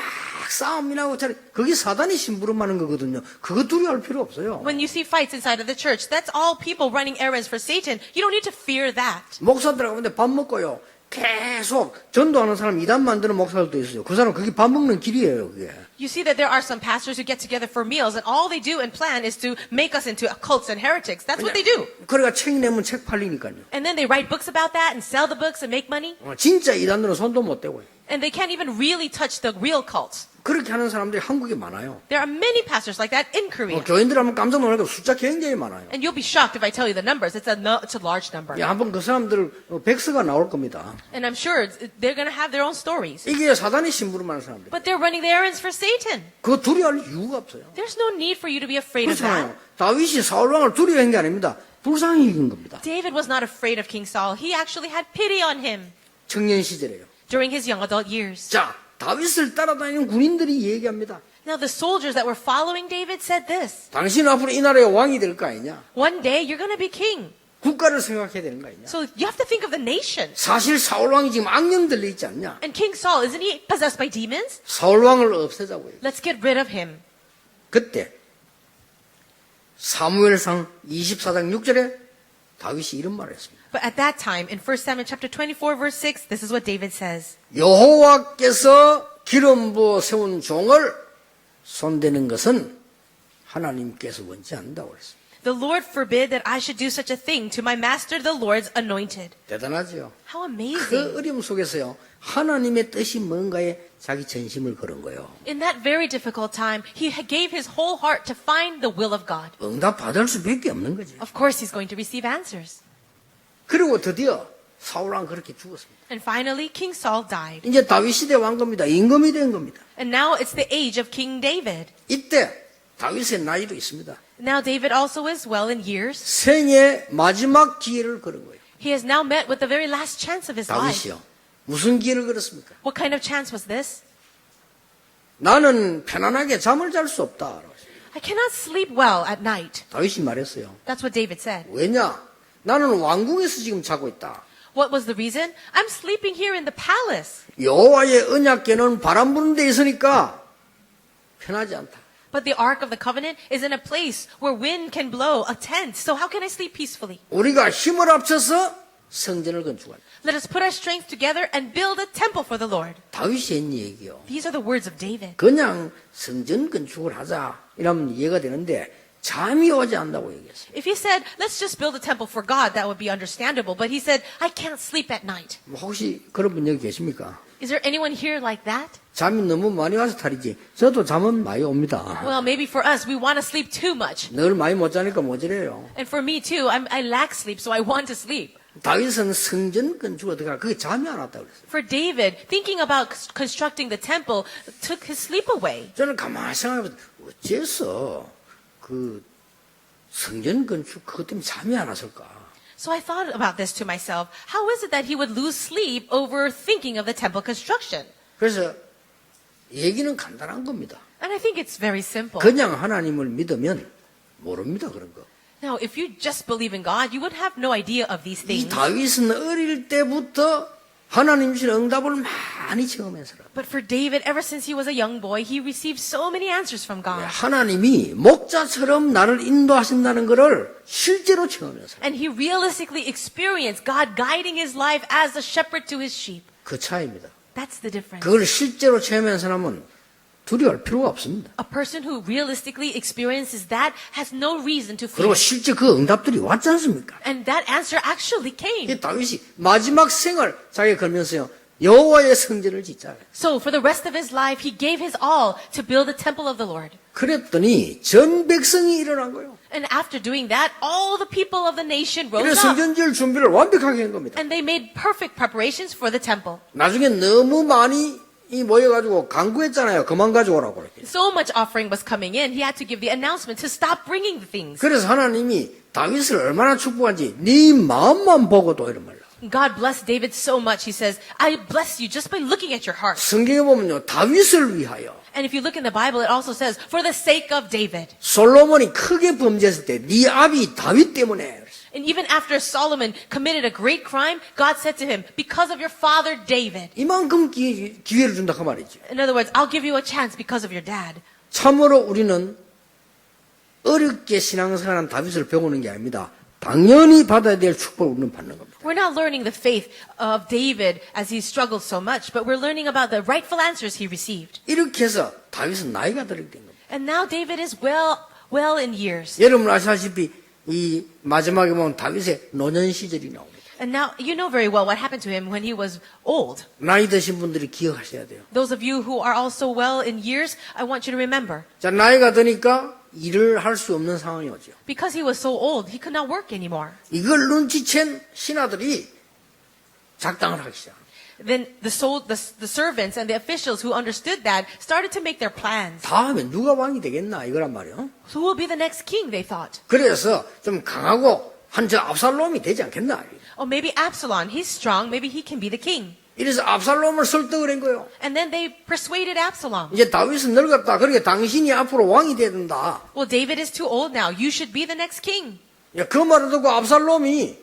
[SPEAKER 1] 싸움이 나고 그게 사단이 심부름하는 거거든요. 그거 두려워할 필요 없어요.
[SPEAKER 2] When you see fights inside of the church, that's all people running errands for Satan. You don't need to fear that.
[SPEAKER 1] 목사들하고 근데 밥 먹고요. 계속 전도하는 사람 이단 만드는 목사들도 있어요. 그 사람 그게 밥 먹는 길이에요. 그게.
[SPEAKER 2] You see that there are some pastors who get together for meals and all they do and plan is to make us into cults and heretics. That's what they do.
[SPEAKER 1] 그러니까 책 내면 책 팔리니까요.
[SPEAKER 2] And then they write books about that and sell the books and make money.
[SPEAKER 1] 진짜 이단들은 손도 못 대고요.
[SPEAKER 2] And they can't even really touch the real cults.
[SPEAKER 1] 그렇게 하는 사람들이 한국에 많아요.
[SPEAKER 2] There are many pastors like that in Korea.
[SPEAKER 1] 교인들 하면 깜짝 놀라고 숫자 굉장히 많아요.
[SPEAKER 2] And you'll be shocked if I tell you the numbers. It's a large number.
[SPEAKER 1] 예, 한번 그 사람들 백서가 나올 겁니다.
[SPEAKER 2] And I'm sure they're going to have their own stories.
[SPEAKER 1] 이게 사단이 심부름하는 사람들.
[SPEAKER 2] But they're running the errands for Satan.
[SPEAKER 1] 그거 두려워할 이유가 없어요.
[SPEAKER 2] There's no need for you to be afraid of
[SPEAKER 1] 그렇잖아요.
[SPEAKER 2] that.
[SPEAKER 1] 다윗이 사울왕을 두려워한 게 아닙니다. 불쌍히 이긴 겁니다.
[SPEAKER 2] David was not afraid of King Saul. He actually had pity on him
[SPEAKER 1] 청년 시절에요.
[SPEAKER 2] during his young adult years.
[SPEAKER 1] 자, 다윗을 따라다니는 군인들이 얘기합니다.
[SPEAKER 2] Now the soldiers that were following David said this.
[SPEAKER 1] 당신 앞으로 이 나라의 왕이 될 거 아니냐?
[SPEAKER 2] One day you're going to be king.
[SPEAKER 1] 국가를 생각해야 되는 거 아니냐?
[SPEAKER 2] So you have to think of the nation.
[SPEAKER 1] 사실 사울왕이 지금 악령 들려 있지 않냐?
[SPEAKER 2] And King Saul, isn't he possessed by demons?
[SPEAKER 1] 사울왕을 없애자고요.
[SPEAKER 2] Let's get rid of him.
[SPEAKER 1] 그때 사무엘상 24장 6절에 다윗이 이런 말을 했습니다.
[SPEAKER 2] But at that time, in 1 Samuel chapter 24, verse 6, this is what David says.
[SPEAKER 1] 여호와께서 기름 부어 세운 종을 손대는 것은 하나님께서 원치 않는다고 그랬습니다.
[SPEAKER 2] The Lord forbid that I should do such a thing to my master, the Lord's anointed.
[SPEAKER 1] 대단하죠.
[SPEAKER 2] How
[SPEAKER 1] 그
[SPEAKER 2] amazing.
[SPEAKER 1] 어려움 속에서요. 하나님의 뜻이 뭔가에 자기 전심을 걸은 거예요.
[SPEAKER 2] In that very difficult time, he gave his whole heart to find the will of God.
[SPEAKER 1] 응답 받을 수밖에 없는 거지.
[SPEAKER 2] Of course, he's going to receive answers.
[SPEAKER 1] 그리고 드디어 사울왕 그렇게 죽었습니다.
[SPEAKER 2] And finally, King Saul died.
[SPEAKER 1] 이제 다윗 시대 왕 겁니다. 임금이 된 겁니다.
[SPEAKER 2] And now it's the age of King David.
[SPEAKER 1] 이때 다윗의 나이도 있습니다.
[SPEAKER 2] Now David also is well in years.
[SPEAKER 1] 생의 마지막 기회를 걸은 거예요.
[SPEAKER 2] He has now met with the very last chance of his life.
[SPEAKER 1] 다윗이요. 무슨 기회를 걸었습니까?
[SPEAKER 2] What kind of chance was this?
[SPEAKER 1] 나는 편안하게 잠을 잘 수 없다.
[SPEAKER 2] I cannot sleep well at night.
[SPEAKER 1] 다윗이 말했어요.
[SPEAKER 2] That's what David said.
[SPEAKER 1] 왜냐? 나는 왕궁에서 지금 자고 있다.
[SPEAKER 2] What was the reason? I'm sleeping here in the palace.
[SPEAKER 1] 여호와의 언약궤는 바람 부는 데 있으니까 편하지 않다.
[SPEAKER 2] But the Ark of the Covenant is in a place where wind can blow a tent. So how can I sleep peacefully?
[SPEAKER 1] 우리가 힘을 합쳐서 성전을 건축한다.
[SPEAKER 2] Let us put our strength together and build a temple for the Lord.
[SPEAKER 1] 다윗이 했 얘기요.
[SPEAKER 2] These are the words of David.
[SPEAKER 1] 그냥 성전 건축을 하자 이러면 이해가 되는데 잠이 오지 않는다고 얘기했어요.
[SPEAKER 2] If he said, let's just build a temple for God, that would be understandable. But he said, I can't sleep at night.
[SPEAKER 1] 뭐 혹시 그런 분 여기 계십니까?
[SPEAKER 2] Is there anyone here like that?
[SPEAKER 1] 잠이 너무 많이 와서 탈이지. 저도 잠은 많이 옵니다.
[SPEAKER 2] Well, maybe for us, we want to sleep too much.
[SPEAKER 1] 늘 많이 못 자니까 모질해요.
[SPEAKER 2] And for me too, I lack sleep, so I want to sleep.
[SPEAKER 1] 다윗은 성전 건축 어떡하라. 그게 잠이 안 왔다고 그랬어요.
[SPEAKER 2] For David, thinking about constructing the temple took his sleep away.
[SPEAKER 1] 저는 가만히 생각해보면 어째서 그 성전 건축 그것 때문에 잠이 안 왔을까?
[SPEAKER 2] So I thought about this to myself. How is it that he would lose sleep over thinking of the temple construction?
[SPEAKER 1] 그래서 얘기는 간단한 겁니다.
[SPEAKER 2] And I think it's very simple.
[SPEAKER 1] 그냥 하나님을 믿으면 모릅니다, 그런 거.
[SPEAKER 2] Now, if you just believe in God, you would have no idea of these
[SPEAKER 1] 이
[SPEAKER 2] things.
[SPEAKER 1] 다윗은 어릴 때부터 하나님 주신 응답을 많이 체험해서
[SPEAKER 2] But for David, ever since he was a young boy, he received so many answers from God.
[SPEAKER 1] 하나님이 목자처럼 나를 인도하신다는 것을 실제로 체험해서
[SPEAKER 2] And he realistically experienced God guiding his life as a shepherd to his sheep.
[SPEAKER 1] 그 차이입니다.
[SPEAKER 2] That's the difference.
[SPEAKER 1] 그걸 실제로 체험한 사람은 두려워할 필요가 없습니다.
[SPEAKER 2] A person who realistically experiences that has no reason to fear.
[SPEAKER 1] 그리고 실제 그 응답들이 왔지 않습니까?
[SPEAKER 2] And that answer actually came.
[SPEAKER 1] 이 다윗이 마지막 생을 자기가 걸면서요. 여호와의 성전을 짓자.
[SPEAKER 2] So for the rest of his life, he gave his all to build the temple of the Lord.
[SPEAKER 1] 그랬더니 전 백성이 일어난 거예요.
[SPEAKER 2] And after doing that, all the people of the nation rose
[SPEAKER 1] 그래서
[SPEAKER 2] up.
[SPEAKER 1] 성전 지을 준비를 완벽하게 한 겁니다.
[SPEAKER 2] And they made perfect preparations for the temple.
[SPEAKER 1] 나중에 너무 많이 모여가지고 강구했잖아요. 그만 가져오라고 이렇게.
[SPEAKER 2] So much offering was coming in, he had to give the announcement to stop bringing the things.
[SPEAKER 1] 그래서 하나님이 다윗을 얼마나 축복한지 네 마음만 보고도 이런 말로.
[SPEAKER 2] God blessed David so much. He says, I bless you just by looking at your heart.
[SPEAKER 1] 성경에 보면요. 다윗을 위하여
[SPEAKER 2] And if you look in the Bible, it also says, for the sake of David.
[SPEAKER 1] 솔로몬이 크게 범죄했을 때 네 아비 다윗 때문에
[SPEAKER 2] And even after Solomon committed a great crime, God said to him, because of your father David.
[SPEAKER 1] 이만큼 기회를 준다 그 말이죠.
[SPEAKER 2] In other words, I'll give you a chance because of your dad.
[SPEAKER 1] 참으로 우리는 어렵게 신앙생활한 다윗을 배우는 게 아닙니다. 당연히 받아야 될 축복을 우리는 받는 겁니다.
[SPEAKER 2] We're not learning the faith of David as he struggled so much, but we're learning about the rightful answers he received.
[SPEAKER 1] 이렇게 해서 다윗은 나이가 들게 된 겁니다.
[SPEAKER 2] And now David is well in years.
[SPEAKER 1] 여러분 아시다시피 이 마지막에 보면 다윗의 노년 시절이 나옵니다.
[SPEAKER 2] And now you know very well what happened to him when he was old.
[SPEAKER 1] 나이 드신 분들이 기억하셔야 돼요.
[SPEAKER 2] Those of you who are also well in years, I want you to remember.
[SPEAKER 1] 자, 나이가 드니까 일을 할 수 없는 상황이 오죠.
[SPEAKER 2] Because he was so old, he could not work anymore.
[SPEAKER 1] 이걸 눈치챈 신하들이 작당을 하기 시작합니다.
[SPEAKER 2] Then the servants and the officials who understood that started to make their plans.
[SPEAKER 1] 다음에 누가 왕이 되겠나 이거란 말이에요.
[SPEAKER 2] Who will be the next king, they thought.
[SPEAKER 1] 그래서 좀 강하고 한 저 압살롬이 되지 않겠나.
[SPEAKER 2] Oh, maybe Absalom, he's strong, maybe he can be the king.
[SPEAKER 1] 이래서 압살롬을 설득을 한 거예요.
[SPEAKER 2] And then they persuaded Absalom.
[SPEAKER 1] 이제 다윗은 늙었다. 그러니까 당신이 앞으로 왕이 돼야 된다.
[SPEAKER 2] Well, David is too old now. You should be the next king.
[SPEAKER 1] 그 말을 듣고 압살롬이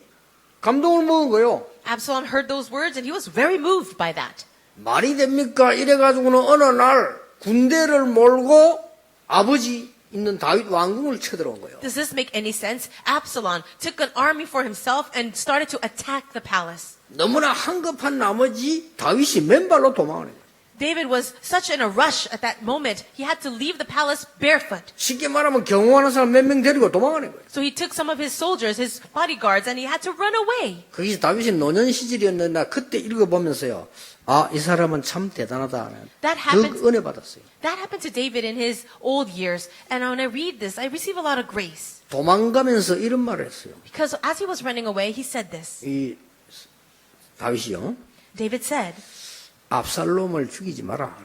[SPEAKER 1] 감동을 먹은 거예요.
[SPEAKER 2] Absalom heard those words and he was very moved by that.
[SPEAKER 1] 말이 됩니까? 이래가지고는 어느 날 군대를 몰고 아버지 있는 다윗 왕궁을 쳐들어온 거예요.
[SPEAKER 2] Does this make any sense? Absalom took an army for himself and started to attack the palace.
[SPEAKER 1] 너무나 한급한 나머지 다윗이 맨발로 도망을 해요.
[SPEAKER 2] David was such in a rush at that moment, he had to leave the palace barefoot.
[SPEAKER 1] 쉽게 말하면 경호하는 사람 몇 명 데리고 도망하는 거예요.
[SPEAKER 2] So he took some of his soldiers, his bodyguards, and he had to run away.
[SPEAKER 1] 거기서 다윗이 노년 시절이었는데 나 그때 읽어보면서요. 아, 이 사람은 참 대단하다.
[SPEAKER 2] That happened-
[SPEAKER 1] 그 은혜 받았어요.
[SPEAKER 2] That happened to David in his old years. And when I read this, I receive a lot of grace.
[SPEAKER 1] 도망가면서 이런 말을 했어요.
[SPEAKER 2] Because as he was running away, he said this.
[SPEAKER 1] 이 다윗이요.
[SPEAKER 2] David said,
[SPEAKER 1] 압살롬을 죽이지 마라.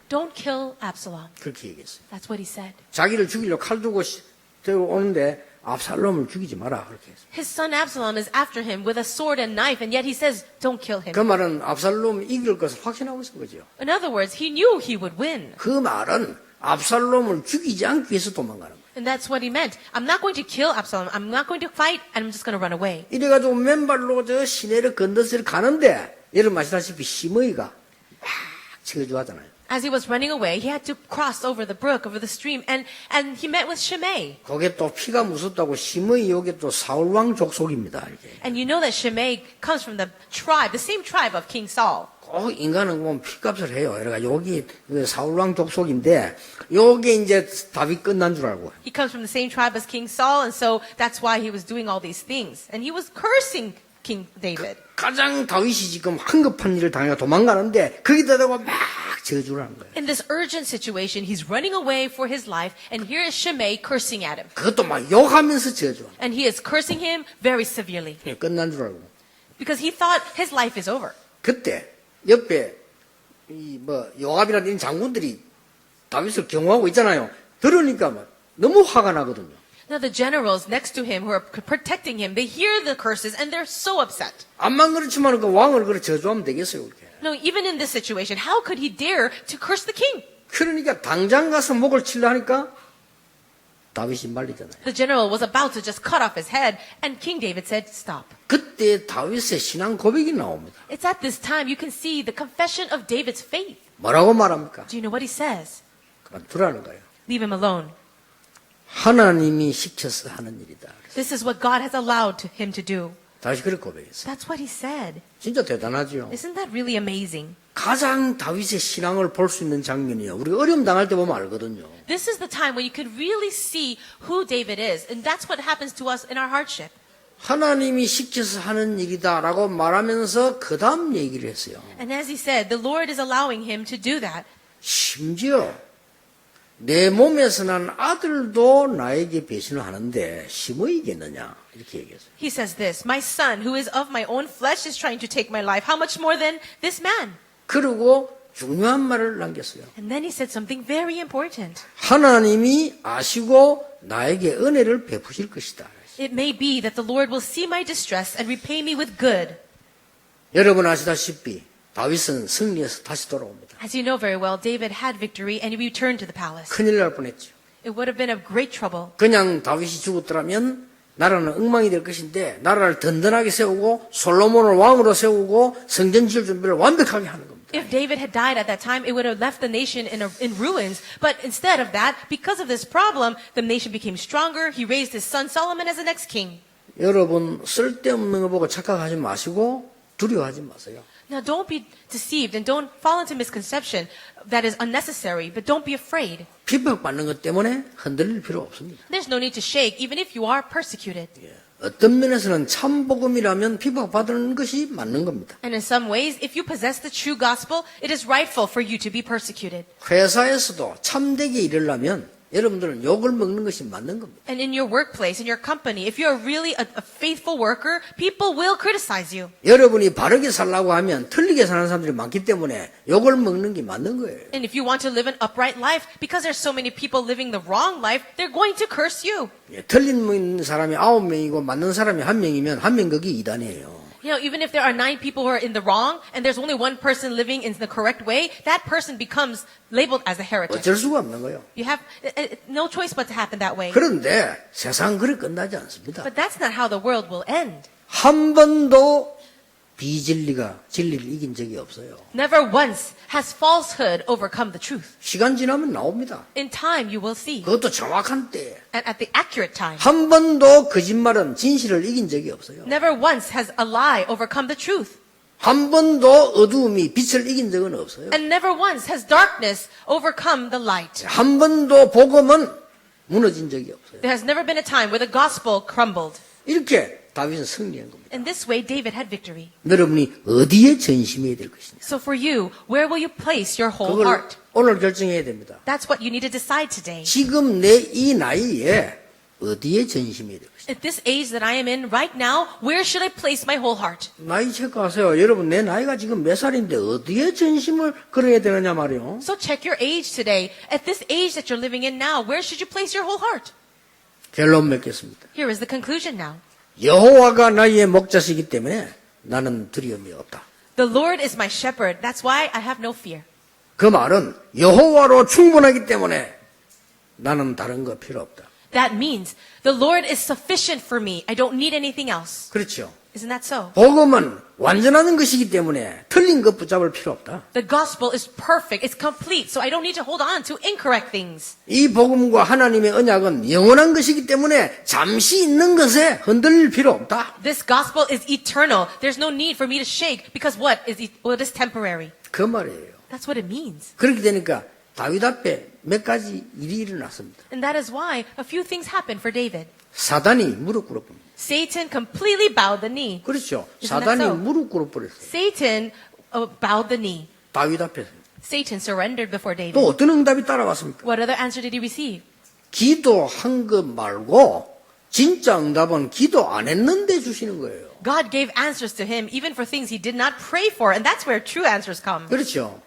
[SPEAKER 2] don't kill Absalom.
[SPEAKER 1] 그렇게 얘기했어요.
[SPEAKER 2] That's what he said.
[SPEAKER 1] 자기를 죽이려고 칼 들고 오는데 압살롬을 죽이지 마라. 그렇게 했어요.
[SPEAKER 2] His son Absalom is after him with a sword and knife, and yet he says, don't kill him.
[SPEAKER 1] 그 말은 압살롬이 이길 것을 확신하고 있는 거죠.
[SPEAKER 2] In other words, he knew he would win.
[SPEAKER 1] 그 말은 압살롬을 죽이지 않기 위해서 도망가는 거예요.
[SPEAKER 2] And that's what he meant. I'm not going to kill Absalom. I'm not going to fight, and I'm just going to run away.
[SPEAKER 1] 이래가지고 맨발로 저 시내를 건너서 가는데 여러분 아시다시피 시므이가 막 치거주하잖아요.
[SPEAKER 2] As he was running away, he had to cross over the brook, over the stream, and he met with Shimei.
[SPEAKER 1] 그게 또 피가 무섭다고 심의 요게 또 사울왕 족속입니다. 이게.
[SPEAKER 2] And you know that Shimei comes from the tribe, the same tribe of King Saul.
[SPEAKER 1] 꼭 인간은 보면 피값을 해요. 그러니까 여기 사울왕 족속인데 요게 이제 답이 끝난 줄 알고.
[SPEAKER 2] He comes from the same tribe as King Saul, and so that's why he was doing all these things. And he was cursing King David.
[SPEAKER 1] 가장 다윗이 지금 황급한 일을 당해가 도망가는데 거기다 대고 막 저주를 하는 거예요.
[SPEAKER 2] In this urgent situation, he's running away for his life, and here is Shimei cursing at him.
[SPEAKER 1] 그것도 막 욕하면서 저주하는
[SPEAKER 2] And he is cursing him very severely
[SPEAKER 1] 거예요. 끝난 줄 알고.
[SPEAKER 2] because he thought his life is over.
[SPEAKER 1] 그때 옆에 요압이라는 장군들이 다윗을 경호하고 있잖아요. 들으니까 막 너무 화가 나거든요.
[SPEAKER 2] Now the generals next to him who are protecting him, they hear the curses and they're so upset.
[SPEAKER 1] 암만 그렇지만 그 왕을 그렇게 저주하면 되겠어요, 그렇게.
[SPEAKER 2] No, even in this situation, how could he dare to curse the king?
[SPEAKER 1] 그러니까 당장 가서 목을 치려 하니까 다윗이 말리잖아요.
[SPEAKER 2] The general was about to just cut off his head, and King David said, "Stop."
[SPEAKER 1] 그때 다윗의 신앙 고백이 나옵니다.
[SPEAKER 2] It's at this time you can see the confession of David's faith.
[SPEAKER 1] 뭐라고 말합니까?
[SPEAKER 2] Do you know what he says?
[SPEAKER 1] 그만 두라는 거예요.
[SPEAKER 2] Leave him alone.
[SPEAKER 1] 하나님이 시켜서 하는 일이다.
[SPEAKER 2] This is what God has allowed him to do.
[SPEAKER 1] 다윗이 그렇게 고백했어요.
[SPEAKER 2] That's what he said.
[SPEAKER 1] 진짜 대단하죠.
[SPEAKER 2] Isn't that really amazing?
[SPEAKER 1] 가장 다윗의 신앙을 볼 수 있는 장면이에요. 우리가 어려움 당할 때 보면 알거든요.
[SPEAKER 2] This is the time when you can really see who David is, and that's what happens to us in our hardship.
[SPEAKER 1] 하나님이 시켜서 하는 일이다라고 말하면서 그 다음 얘기를 했어요.
[SPEAKER 2] And as he said, the Lord is allowing him to do that.
[SPEAKER 1] 심지어 내 몸에서 난 아들도 나에게 배신을 하는데 심의 이겠느냐 이렇게 얘기했어요.
[SPEAKER 2] He says this, "My son, who is of my own flesh, is trying to take my life. How much more than this man?"
[SPEAKER 1] 그리고 중요한 말을 남겼어요.
[SPEAKER 2] And then he said something very important.
[SPEAKER 1] 하나님이 아시고 나에게 은혜를 베푸실 것이다.
[SPEAKER 2] It may be that the Lord will see my distress and repay me with good.
[SPEAKER 1] 여러분 아시다시피 다윗은 승리해서 다시 돌아옵니다.
[SPEAKER 2] As you know very well, David had victory and he returned to the palace.
[SPEAKER 1] 큰일 날 뻔했죠.
[SPEAKER 2] It would have been of great trouble.
[SPEAKER 1] 그냥 다윗이 죽었더라면 나라는 엉망이 될 것인데 나라를 든든하게 세우고 솔로몬을 왕으로 세우고 성전 지을 준비를 완벽하게 하는 겁니다.
[SPEAKER 2] If David had died at that time, it would have left the nation in ruins. But instead of that, because of this problem, the nation became stronger. He raised his son Solomon as the next king.
[SPEAKER 1] 여러분 쓸데없는 거 보고 착각하지 마시고 두려워하지 마세요.
[SPEAKER 2] Now don't be deceived and don't fall into misconception that is unnecessary, but don't be afraid.
[SPEAKER 1] 핍박받는 것 때문에 흔들릴 필요 없습니다.
[SPEAKER 2] There's no need to shake, even if you are persecuted.
[SPEAKER 1] 어떤 면에서는 참 복음이라면 핍박받는 것이 맞는 겁니다.
[SPEAKER 2] And in some ways, if you possess the true gospel, it is rightful for you to be persecuted.
[SPEAKER 1] 회사에서도 참되게 일하려면 여러분들은 욕을 먹는 것이 맞는 겁니다.
[SPEAKER 2] And in your workplace, in your company, if you're really a faithful worker, people will criticize you.
[SPEAKER 1] 여러분이 바르게 살라고 하면 틀리게 사는 사람들이 많기 때문에 욕을 먹는 게 맞는 거예요.
[SPEAKER 2] And if you want to live an upright life, because there's so many people living the wrong life, they're going to curse you.
[SPEAKER 1] 틀린 사람이 9명이고 맞는 사람이 1명이면 1명 거기 이단이에요.
[SPEAKER 2] You know, even if there are 9 people who are in the wrong, and there's only one person living in the correct way, that person becomes labeled as a heretic.
[SPEAKER 1] 어쩔 수가 없는 거예요.
[SPEAKER 2] You have no choice but to happen that way.
[SPEAKER 1] 그런데 세상은 그렇게 끝나지 않습니다.
[SPEAKER 2] But that's not how the world will end.
[SPEAKER 1] 한 번도 비진리가 진리를 이긴 적이 없어요.
[SPEAKER 2] Never once has falsehood overcome the truth.
[SPEAKER 1] 시간 지나면 나옵니다.
[SPEAKER 2] In time, you will see.
[SPEAKER 1] 그것도 정확한 때에.
[SPEAKER 2] And at the accurate time.
[SPEAKER 1] 한 번도 거짓말은 진실을 이긴 적이 없어요.
[SPEAKER 2] Never once has a lie overcome the truth.
[SPEAKER 1] 한 번도 어두움이 빛을 이긴 적은 없어요.
[SPEAKER 2] And never once has darkness overcome the light.
[SPEAKER 1] 한 번도 복음은 무너진 적이 없어요.
[SPEAKER 2] There has never been a time where the gospel crumbled.
[SPEAKER 1] 이렇게 다윗은 승리한 겁니다.
[SPEAKER 2] In this way, David had victory.
[SPEAKER 1] 여러분이 어디에 전심해야 될 것이냐.
[SPEAKER 2] So for you, where will you place your whole
[SPEAKER 1] 그걸
[SPEAKER 2] heart?
[SPEAKER 1] 오늘 결정해야 됩니다.
[SPEAKER 2] That's what you need to decide today.
[SPEAKER 1] 지금 내 이 나이에 어디에 전심해야 될 것이냐.
[SPEAKER 2] At this age that I am in right now, where should I place my whole heart?
[SPEAKER 1] 나이 체크하세요. 여러분 내 나이가 지금 몇 살인데 어디에 전심을 걸어야 되느냐 말이요.
[SPEAKER 2] So check your age today. At this age that you're living in now, where should you place your whole heart?
[SPEAKER 1] 결론 맺겠습니다.
[SPEAKER 2] Here is the conclusion now.
[SPEAKER 1] 여호와가 나의 목자시기 때문에 나는 두려움이 없다.
[SPEAKER 2] The Lord is my shepherd. That's why I have no fear.
[SPEAKER 1] 그 말은 여호와로 충분하기 때문에 나는 다른 거 필요 없다.
[SPEAKER 2] That means the Lord is sufficient for me. I don't need anything else.
[SPEAKER 1] 그렇죠.
[SPEAKER 2] Isn't that so?
[SPEAKER 1] 복음은 완전한 것이기 때문에 틀린 것 붙잡을 필요 없다.
[SPEAKER 2] The gospel is perfect. It's complete. So I don't need to hold on to incorrect things.
[SPEAKER 1] 이 복음과 하나님의 언약은 영원한 것이기 때문에 잠시 있는 것에 흔들릴 필요 없다.
[SPEAKER 2] This gospel is eternal. There's no need for me to shake because what is temporary?
[SPEAKER 1] 그 말이에요.
[SPEAKER 2] That's what it means.
[SPEAKER 1] 그렇게 되니까 다윗 앞에 몇 가지 일이 일어났습니다.
[SPEAKER 2] And that is why a few things happened for David.
[SPEAKER 1] 사단이 무릎 꿇어버립니다.
[SPEAKER 2] Satan completely bowed the knee.
[SPEAKER 1] 그렇죠.
[SPEAKER 2] Isn't
[SPEAKER 1] 사단이
[SPEAKER 2] that so?
[SPEAKER 1] 무릎 꿇어버렸어요.
[SPEAKER 2] Satan bowed the knee.
[SPEAKER 1] 다윗 앞에서.
[SPEAKER 2] Satan surrendered before David.
[SPEAKER 1] 또 어떤 응답이 따라왔습니까?
[SPEAKER 2] What other answer did he receive?
[SPEAKER 1] 기도한 것 말고 진짜 응답은 기도 안 했는데 주시는 거예요.
[SPEAKER 2] God gave answers to him even for things he did not pray for, and that's where true answers come.
[SPEAKER 1] 그렇죠.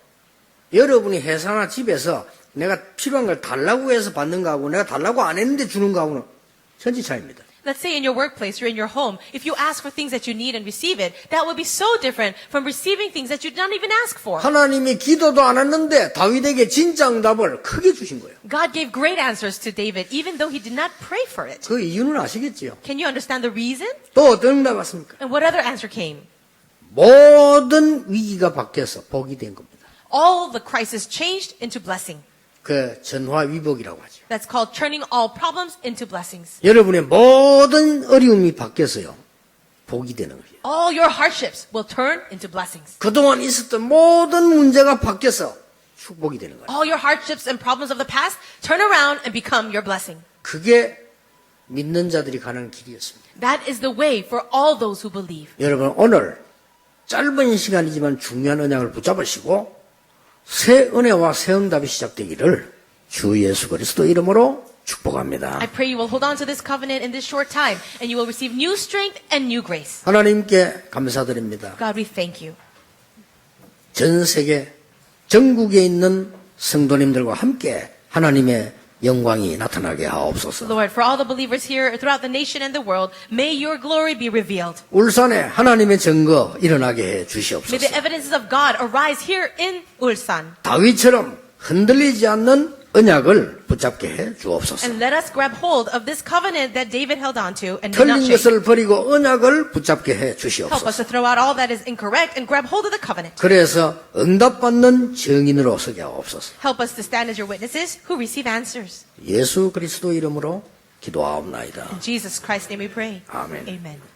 [SPEAKER 1] 여러분이 회사나 집에서 내가 필요한 걸 달라고 해서 받는 거하고 내가 달라고 안 했는데 주는 거하고는 천지 차이입니다.
[SPEAKER 2] Let's say in your workplace or in your home, if you ask for things that you need and receive it, that would be so different from receiving things that you did not even ask for.
[SPEAKER 1] 하나님이 기도도 안 했는데 다윗에게 진짜 응답을 크게 주신 거예요.
[SPEAKER 2] God gave great answers to David even though he did not pray for it.
[SPEAKER 1] 그 이유는 아시겠지요?
[SPEAKER 2] Can you understand the reason?
[SPEAKER 1] 또 어떤 응답 왔습니까?
[SPEAKER 2] And what other answer came?
[SPEAKER 1] 모든 위기가 바뀌어서 복이 된 겁니다.
[SPEAKER 2] All the crisis changed into blessing.
[SPEAKER 1] 그 전화위복이라고 하죠.
[SPEAKER 2] That's called turning all problems into blessings.
[SPEAKER 1] 여러분의 모든 어려움이 바뀌어서요. 복이 되는 거예요.
[SPEAKER 2] All your hardships will turn into blessings.
[SPEAKER 1] 그동안 있었던 모든 문제가 바뀌어서 축복이 되는 거예요.
[SPEAKER 2] All your hardships and problems of the past turn around and become your blessing.
[SPEAKER 1] 그게 믿는 자들이 가는 길이었습니다.
[SPEAKER 2] That is the way for all those who believe.
[SPEAKER 1] 여러분 오늘 짧은 시간이지만 중요한 언약을 붙잡으시고 새 은혜와 새 응답이 시작되기를 주 예수 그리스도 이름으로 축복합니다.
[SPEAKER 2] I pray you will hold on to this covenant in this short time and you will receive new strength and new grace.
[SPEAKER 1] 하나님께 감사드립니다.
[SPEAKER 2] God, we thank you.
[SPEAKER 1] 전 세계 전국에 있는 성도님들과 함께 하나님의 영광이 나타나게 하옵소서.
[SPEAKER 2] Lord, for all the believers here throughout the nation and the world, may your glory be revealed.
[SPEAKER 1] 울산에 하나님의 증거 일어나게 해
[SPEAKER 2] May the
[SPEAKER 1] 주시옵소서.
[SPEAKER 2] evidences of God arise here in Ulsan.
[SPEAKER 1] 다윗처럼 흔들리지 않는 언약을 붙잡게 해 주옵소서.
[SPEAKER 2] And let us grab hold of this covenant that David held on to and did not
[SPEAKER 1] 틀린
[SPEAKER 2] shake.
[SPEAKER 1] 것을 버리고 언약을 붙잡게 해
[SPEAKER 2] Help us
[SPEAKER 1] 주시옵소서.
[SPEAKER 2] to throw out all that is incorrect and grab hold of the covenant.
[SPEAKER 1] 그래서 응답받는 증인으로 서게 하옵소서.
[SPEAKER 2] Help us to stand as your witnesses who receive answers.
[SPEAKER 1] 예수 그리스도 이름으로 기도하옵나이다.
[SPEAKER 2] In Jesus Christ's name we pray.
[SPEAKER 1] 아멘.
[SPEAKER 2] Amen.